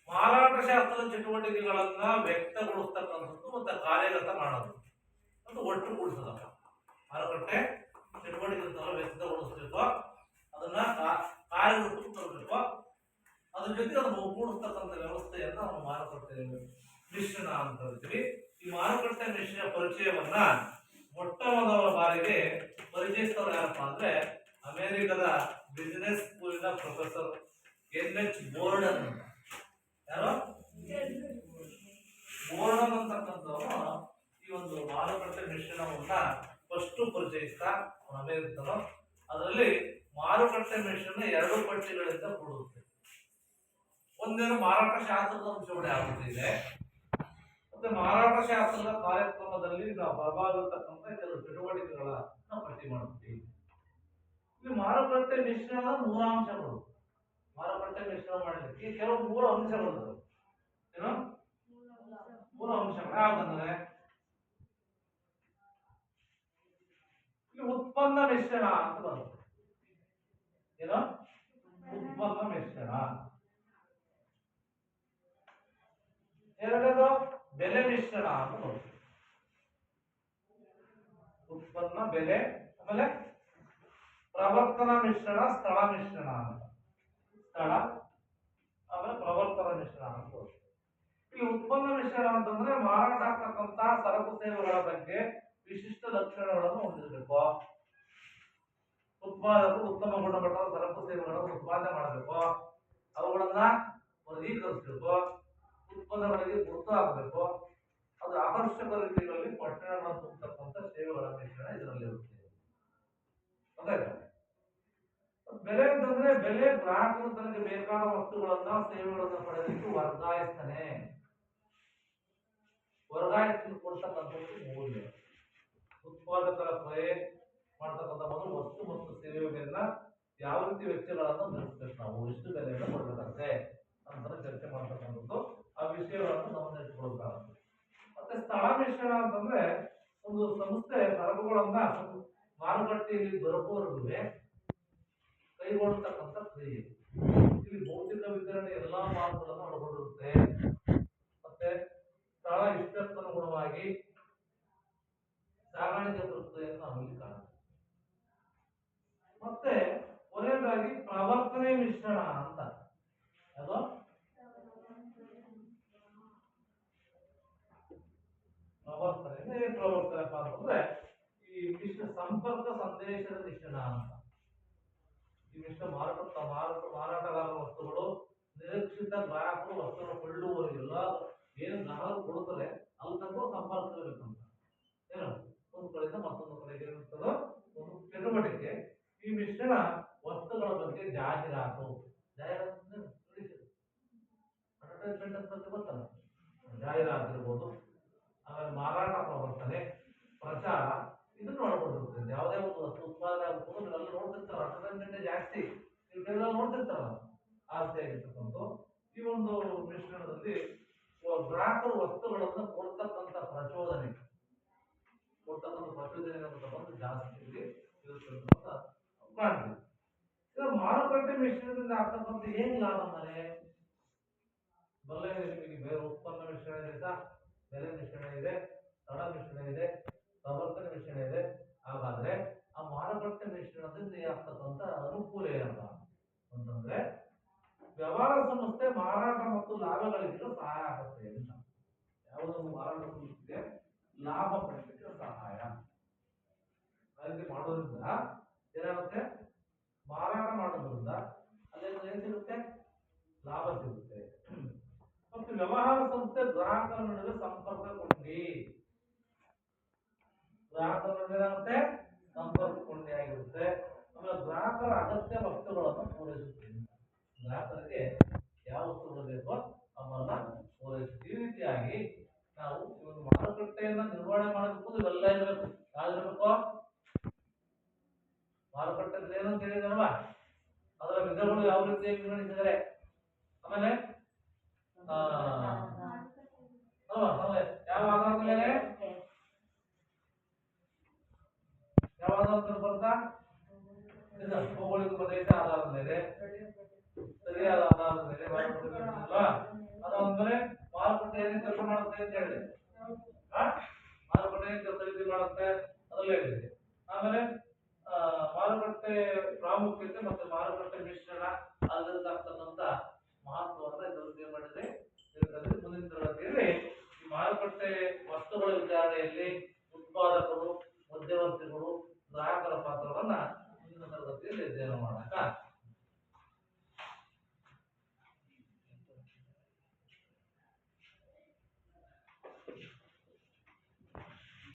ಮಾರಾಟ ಶಾಸ್ತ್ರದ ಚಟುವಟಿಕೆಗಳನ್ನ ವ್ಯಕ್ತಗೊಳಿಸ್ತಕ್ಕಂಥದ್ದು ಮತ್ತೆ ಕಾರ್ಯಗತ ಮಾಡೋದು ಮತ್ತು ಒಟ್ಟುಗೂಡಿಸೋದಪ್ಪ. ಮಾರುಕಟ್ಟೆ ಚಟುವಟಿಕೆಗಳನ್ನ ವ್ಯಕ್ತಗೊಳಿಸಬೇಕು, ಅದನ್ನ ಕಾರ್ಯರೂಪಕ್ಕೆ ತರಬೇಕು, ಅದ್ರ ಜೊತೆ ಅದನ್ನು ಒಗ್ಗೂಡಿಸ್ತಕ್ಕಂಥ ವ್ಯವಸ್ಥೆಯನ್ನ ನಾವು ಮಾರುಕಟ್ಟೆ ಮಿಶ್ರಣ ಅಂತ ಹೇಳ್ತೀವಿ. ಈ ಮಾರುಕಟ್ಟೆ ಮಿಶ್ರ ಪರಿಚಯವನ್ನ ಮೊಟ್ಟ ಮೊದಲ ಬಾರಿಗೆ ಪರಿಚಯಿಸಿದವರು ಯಾರಪ್ಪ ಅಂದ್ರೆ ಅಮೆರಿಕದ ಬಿಸಿನೆಸ್ ಸ್ಕೂಲಿನ ಪ್ರೊಫೆಸರ್ NH ಗೋರ್ಡನ್. ಯಾರು? ಗೋರ್ಡನ್ ಅಂತಕ್ಕಂಥವ್ರು ಈ ಒಂದು ಮಾರುಕಟ್ಟೆ ಮಿಶ್ರಣವನ್ನ ಫಸ್ಟ್ ಪರಿಚಯಿಸ್ತಾ ಅಮೆರಿಕದವರು. ಅದರಲ್ಲಿ ಮಾರುಕಟ್ಟೆ ಮಿಶ್ರಣ 2 ಪಟ್ಟಿಗಳಿಂದ ಕೂಡುತ್ತೆ. ಒಂದೇನು ಮಾರಾಟ ಶಾಸ್ತ್ರದ ಅಂಶಗಳು ಯಾವುದು ಇದೆ, ಮತ್ತೆ ಮಾರಾಟ ಶಾಸ್ತ್ರದ ಕಾರ್ಯಕ್ರಮದಲ್ಲಿ ನಾವು ಪ್ರಭಾವಿರ್ತಕ್ಕಂಥ ಕೆಲವು ಚಟುವಟಿಕೆಗಳನ್ನ ಪಟ್ಟಿ ಮಾಡ್ತೀವಿ. ಇಲ್ಲಿ ಮಾರುಕಟ್ಟೆ ಮಿಶ್ರಣದ 3 ಅಂಶಗಳು. ಮಾರುಕಟ್ಟೆ ಮಿಶ್ರಣ ಮಾಡಲಿಕ್ಕೆ ಕೆಲವು 3 ಅಂಶಗಳು. ಏನು 3 ಅಂಶಗಳು ಯಾವ್ದಂದ್ರೆ ಇಲ್ಲಿ ಉತ್ಪನ್ನ ಮಿಶ್ರಣ ಅಂತ ಬರುತ್ತೆ. ಏನು ಉತ್ಪನ್ನ ಮಿಶ್ರಣ. ಎರಡನೇದು ಬೆಲೆ ಮಿಶ್ರಣ ಅಂತ ಬರುತ್ತೆ. ಉತ್ಪನ್ನ ಬೆಲೆ. ಆಮೇಲೆ ಪ್ರವರ್ತನ ಮಿಶ್ರಣ, ಸ್ಥಳ ಮಿಶ್ರಣ ಅಂತ. ಸ್ಥಳ ಆಮೇಲೆ ಪ್ರವರ್ತನ ಮಿಶ್ರಣ ಅಂತ ಬರುತ್ತೆ. ಈ ಉತ್ಪನ್ನ ಮಿಶ್ರಣ ಅಂತಂದ್ರೆ ಮಾರಾಟ ಆಗ್ತಕ್ಕಂತ ಸರಕು ಸೇವೆಗಳ ಬಗ್ಗೆ ವಿಶಿಷ್ಟ ಲಕ್ಷಣಗಳನ್ನು ಹೊಂದಿರಬೇಕು. ಉತ್ಪಾದಕರು ಉತ್ತಮ ಗುಣಮಟ್ಟದ ಸರಕು ಸೇವೆಗಳನ್ನು ಉತ್ಪಾದನೆ ಮಾಡಬೇಕು, ಅವುಗಳನ್ನ ವರ್ಗೀಕರಿಸಬೇಕು, ಉತ್ಪನ್ನಗಳಿಗೆ ಗುರುತು ಆಗಬೇಕು, ಅದು ಆಕರ್ಷಕ ರೀತಿಯಲ್ಲಿ ಪಟ್ಟಣಗಳನ್ನು ತುಂಬತಕ್ಕಂಥ ಸೇವೆಗಳ ಮಿಶ್ರಣ ಇದರಲ್ಲಿರುತ್ತೆ. ಬೆಲೆ ಅಂತಂದ್ರೆ ಬೆಲೆ ಗ್ರಾಹಕರು ತನಗೆ ಬೇಕಾದ ವಸ್ತುಗಳನ್ನ ಸೇವೆಗಳನ್ನ ಪಡೆಯಲಿಕ್ಕೆ ವರ್ಗಾಯಿಸ್ತಾನೆ. ವರ್ಗಾಯಿಸಿ ಕೊಡ್ತಕ್ಕಂಥದ್ದು ಮೌಲ್ಯ. ಉತ್ಪಾದಕರ ಕ್ರಯ ಮಾಡ್ತಕ್ಕಂಥ ಮೊದಲು ವಸ್ತು ಮತ್ತು ಸೇವೆಗಳನ್ನ ಯಾವ ರೀತಿ ವೆಚ್ಚಗಳನ್ನು ಭರಿಸಬೇಕು, ನಾವು ಎಷ್ಟು ಬೆಲೆಯನ್ನು ಕೊಡಬೇಕಾಗುತ್ತೆ ಅಂತ ಚರ್ಚೆ ಮಾಡ್ತಕ್ಕಂಥದ್ದು. ಆ ವಿಷಯಗಳನ್ನು ಗಮನಿಸಿಕೊಳ್ಬೇಕಾಗುತ್ತೆ. ಮತ್ತೆ ಸ್ಥಳ ಮಿಶ್ರಣ ಅಂತಂದ್ರೆ ಒಂದು ಸಂಸ್ಥೆ ಸರಕುಗಳನ್ನ ಮಾರುಕಟ್ಟೆಯಲ್ಲಿ ದೊರಕುವವರೆಗೆ ಕೈಗೊಳ್ಳತಕ್ಕಂಥ ಕ್ರಿಯೆ. ಇಲ್ಲಿ ಭೌತಿಕ ವಿತರಣೆ ಎಲ್ಲಾ ಮಾರ್ಗಗಳನ್ನು ಒಳಗೊಂಡಿರುತ್ತೆ. ಮತ್ತೆ ಸ್ಥಳ ಇಷ್ಟಕ್ಕನುಗುಣವಾಗಿ ಸಾಗಾಣಿಕೆ ಪ್ರಕ್ರಿಯೆಯನ್ನು ನಾವು ಇಲ್ಲಿ ಕಾಣುತ್ತೇವೆ. ಮತ್ತೆ ಕೊನೆಯದಾಗಿ ಪ್ರವರ್ತನೆ ಮಿಶ್ರಣ ಅಂತ. ಅದು ಪ್ರವರ್ತನೆ ಅಂತಂದ್ರೆ ಈ ಮಿಶ್ರ ಸಂಪರ್ಕ ಸಂದೇಶದ ಮಿಶ್ರಣ ಅಂತ. ಈ ಮಿಶ್ರ ಮಾರಾಟಗಾರರ ವಸ್ತುಗಳು ನಿರೀಕ್ಷಿತ ಗ್ರಾಹಕರು ವಸ್ತುವನ್ನು ಕೊಳ್ಳುವವರಿಗೆಲ್ಲ ಏನು ಗ್ರಾಹಕರು ಕೊಡುತ್ತಾರೆ ಅಲ್ಲಿ ತನಕ ಸಂಪರ್ಕ ಇರಬೇಕಂತ. ಏನು ಒಂದು ಕಡೆಯಿಂದ ಮತ್ತೊಂದು ಕಡೆಗೆ ಇರುತ್ತದೋ ಒಂದು ಚಟುವಟಿಕೆ. ಈ ಮಿಶ್ರಣ ವಸ್ತುಗಳ ಬಗ್ಗೆ ಜಾಹೀರಾತು. ಅಡ್ವರ್ಟೈಸ್ಮೆಂಟ್ ಅಂತ ಗೊತ್ತಲ್ಲ, ಜಾಹೀರಾತು ಇರ್ಬೋದು. ಆಮೇಲೆ ಮಾರಾಟ ಪ್ರವರ್ತನೆ, ಪ್ರಚಾರ ಇದನ್ನು ಒಳಗೊಂಡಿರುತ್ತೆ. ಯಾವುದೇ ಒಂದು ವಸ್ತು ಉತ್ಪಾದನೆ ಆಗಬೇಕು ನೀವೆಲ್ಲ ನೋಡ್ತಿರ್ತಾರ, ಅಡ್ವರ್ಟೈಸ್ಮೆಂಟ್ ಜಾಸ್ತಿ ನೀವೆಲ್ಲ ನೋಡ್ತಿರ್ತಾರಲ್ಲ ಆ ರೀತಿಯಾಗಿರ್ತಕ್ಕಂಥ ಈ ಒಂದು ಮಿಶ್ರಣದಲ್ಲಿ ಗ್ರಾಹಕರು ವಸ್ತುಗಳನ್ನು ಅಭ್ಯುದಯ ಬಂದು ಜಾಸ್ತಿ ಇಲ್ಲಿ ಇರುತ್ತೆ ಅಂತ ಕಾಣ್ತೀವಿ. ಈಗ ಮಾರುಕಟ್ಟೆ ಮಿಶ್ರಣದಿಂದ ಆಗ್ತಕ್ಕಂಥ ಏನ್ ಲಾಭ ಅಂದರೆ ಬಲ್ಲ ನಿಮಗೆ ಬೇರೆ ಉತ್ಪನ್ನ ಮಿಶ್ರಣ ಇದೆ, ಬೆಲೆ ಮಿಶ್ರಣ ಇದೆ, ತಡ ಮಿಶ್ರಣ ಇದೆ, ಪ್ರವರ್ತನೆ ಮಿಶ್ರಣ ಇದೆ. ಹಾಗಾದ್ರೆ ಆ ಮಾರುಕಟ್ಟೆ ಮಿಶ್ರಣದಿಂದ ಆಗ್ತಕ್ಕಂಥ ಅನುಕೂಲ ಏನಪ್ಪ ಅಂತಂದ್ರೆ ವ್ಯವಹಾರ ಸಂಸ್ಥೆ ಮಾರಾಟ ಮತ್ತು ಲಾಭಗಳಿಗೆ ಸಹಾಯ ಆಗುತ್ತೆ ಅಂತ. ಯಾವುದೊಂದು ಮಾರಾಟ ಸಂಸ್ಥೆಗೆ ಲಾಭ ಪಡೆಯಲಿಕ್ಕೆ ಸಹಾಯ ಅದಕ್ಕೆ ಮಾಡೋದ್ರಿಂದ ಏನಾಗುತ್ತೆ, ಮಾರಾಟ ಮಾಡೋದ್ರಿಂದ ಅಲ್ಲಿಂದ ಏನ್ ಸಿಗುತ್ತೆ, ಲಾಭ ಸಿಗುತ್ತೆ. ಮತ್ತು ವ್ಯವಹಾರ ಸಂಸ್ಥೆ ಗ್ರಾಹಕರ ನಡುವೆ ಸಂಪರ್ಕಗೊಂಡಿ, ಗ್ರಾಹಕರ ನಡುವೆ ಏನಾಗುತ್ತೆ, ಸಂಪರ್ಕಗೊಂಡಿ ಆಗಿರುತ್ತೆ. ಆಮೇಲೆ ಗ್ರಾಹಕರ ಅಗತ್ಯ ವಸ್ತುಗಳನ್ನು ಪೂರೈಸುತ್ತೆ. ಗ್ರಾಹಕರಿಗೆ ಯಾವ ವಸ್ತುಗಳು ಬೇಕೋ ಅವನ್ನ ಪೂರೈಸುತ್ತೆ. ಈ ರೀತಿಯಾಗಿ ನಾವು ಈ ಒಂದು ಮಾರುಕಟ್ಟೆಯನ್ನ ನಿರ್ವಹಣೆ ಮಾಡಬೇಕು. ಇವೆಲ್ಲ ಇರಬೇಕು. ಯಾವ್ದಿರಬೇಕು, ಮಾರುಕಟ್ಟೆ ಏನು ಅಂತ ಹೇಳಿದ್ರಲ್ವಾ, ಅದರ ವಿಧಗಳು ಯಾವ ರೀತಿಯಾಗಿ ವಿಂಗಡಿಸಿದರೆ, ಆಮೇಲೆ ಯಾವ ಆಧಾರದ ಮೇಲೆ ಯಾವ ಆಧಾರದ ಬರ್ತಾ ಭೌಗೋಳಿಕ ಪ್ರದೇಶ ಆಧಾರದ ಮೇಲೆ, ಸರಿಯಾದ ಆಧಾರದ ಮೇಲೆ ಮಾರುಕಟ್ಟೆ ಅದಾದ್ಮೇಲೆ ಮಾರುಕಟ್ಟೆ ಏನೇನು ಕೆಲಸ ಮಾಡುತ್ತೆ ಅಂತ ಹೇಳಿದೆ, ಮಾರುಕಟ್ಟೆ ಖರೀದಿ ಮಾಡುತ್ತೆ ಅದೆಲ್ಲ ಹೇಳಿದೆ. ಆಮೇಲೆ ಮಾರುಕಟ್ಟೆ ಪ್ರಾಮುಖ್ಯತೆ ಮತ್ತೆ ಮಾರುಕಟ್ಟೆ ಮಿಶ್ರಣ ಅದರಿಂದ ಆಗ್ತಕ್ಕಂಥ ಮಹತ್ವವನ್ನು ಇದರಲ್ಲಿ ಏನ್ ಮಾಡಿದ್ರೆ ಮುಂದಿನ ತರಗತಿಯಲ್ಲಿ ಈ ಮಾರುಕಟ್ಟೆ ವಸ್ತುಗಳ ವಿಚಾರಣೆಯಲ್ಲಿ ಉತ್ಪಾದಕರು, ಮಧ್ಯವರ್ತಿಗಳು, ಗ್ರಾಹಕರ ಪಾತ್ರವನ್ನ ಮುಂದಿನ ತರಗತಿಯಲ್ಲಿ ಅಧ್ಯಯನ ಮಾಡಕ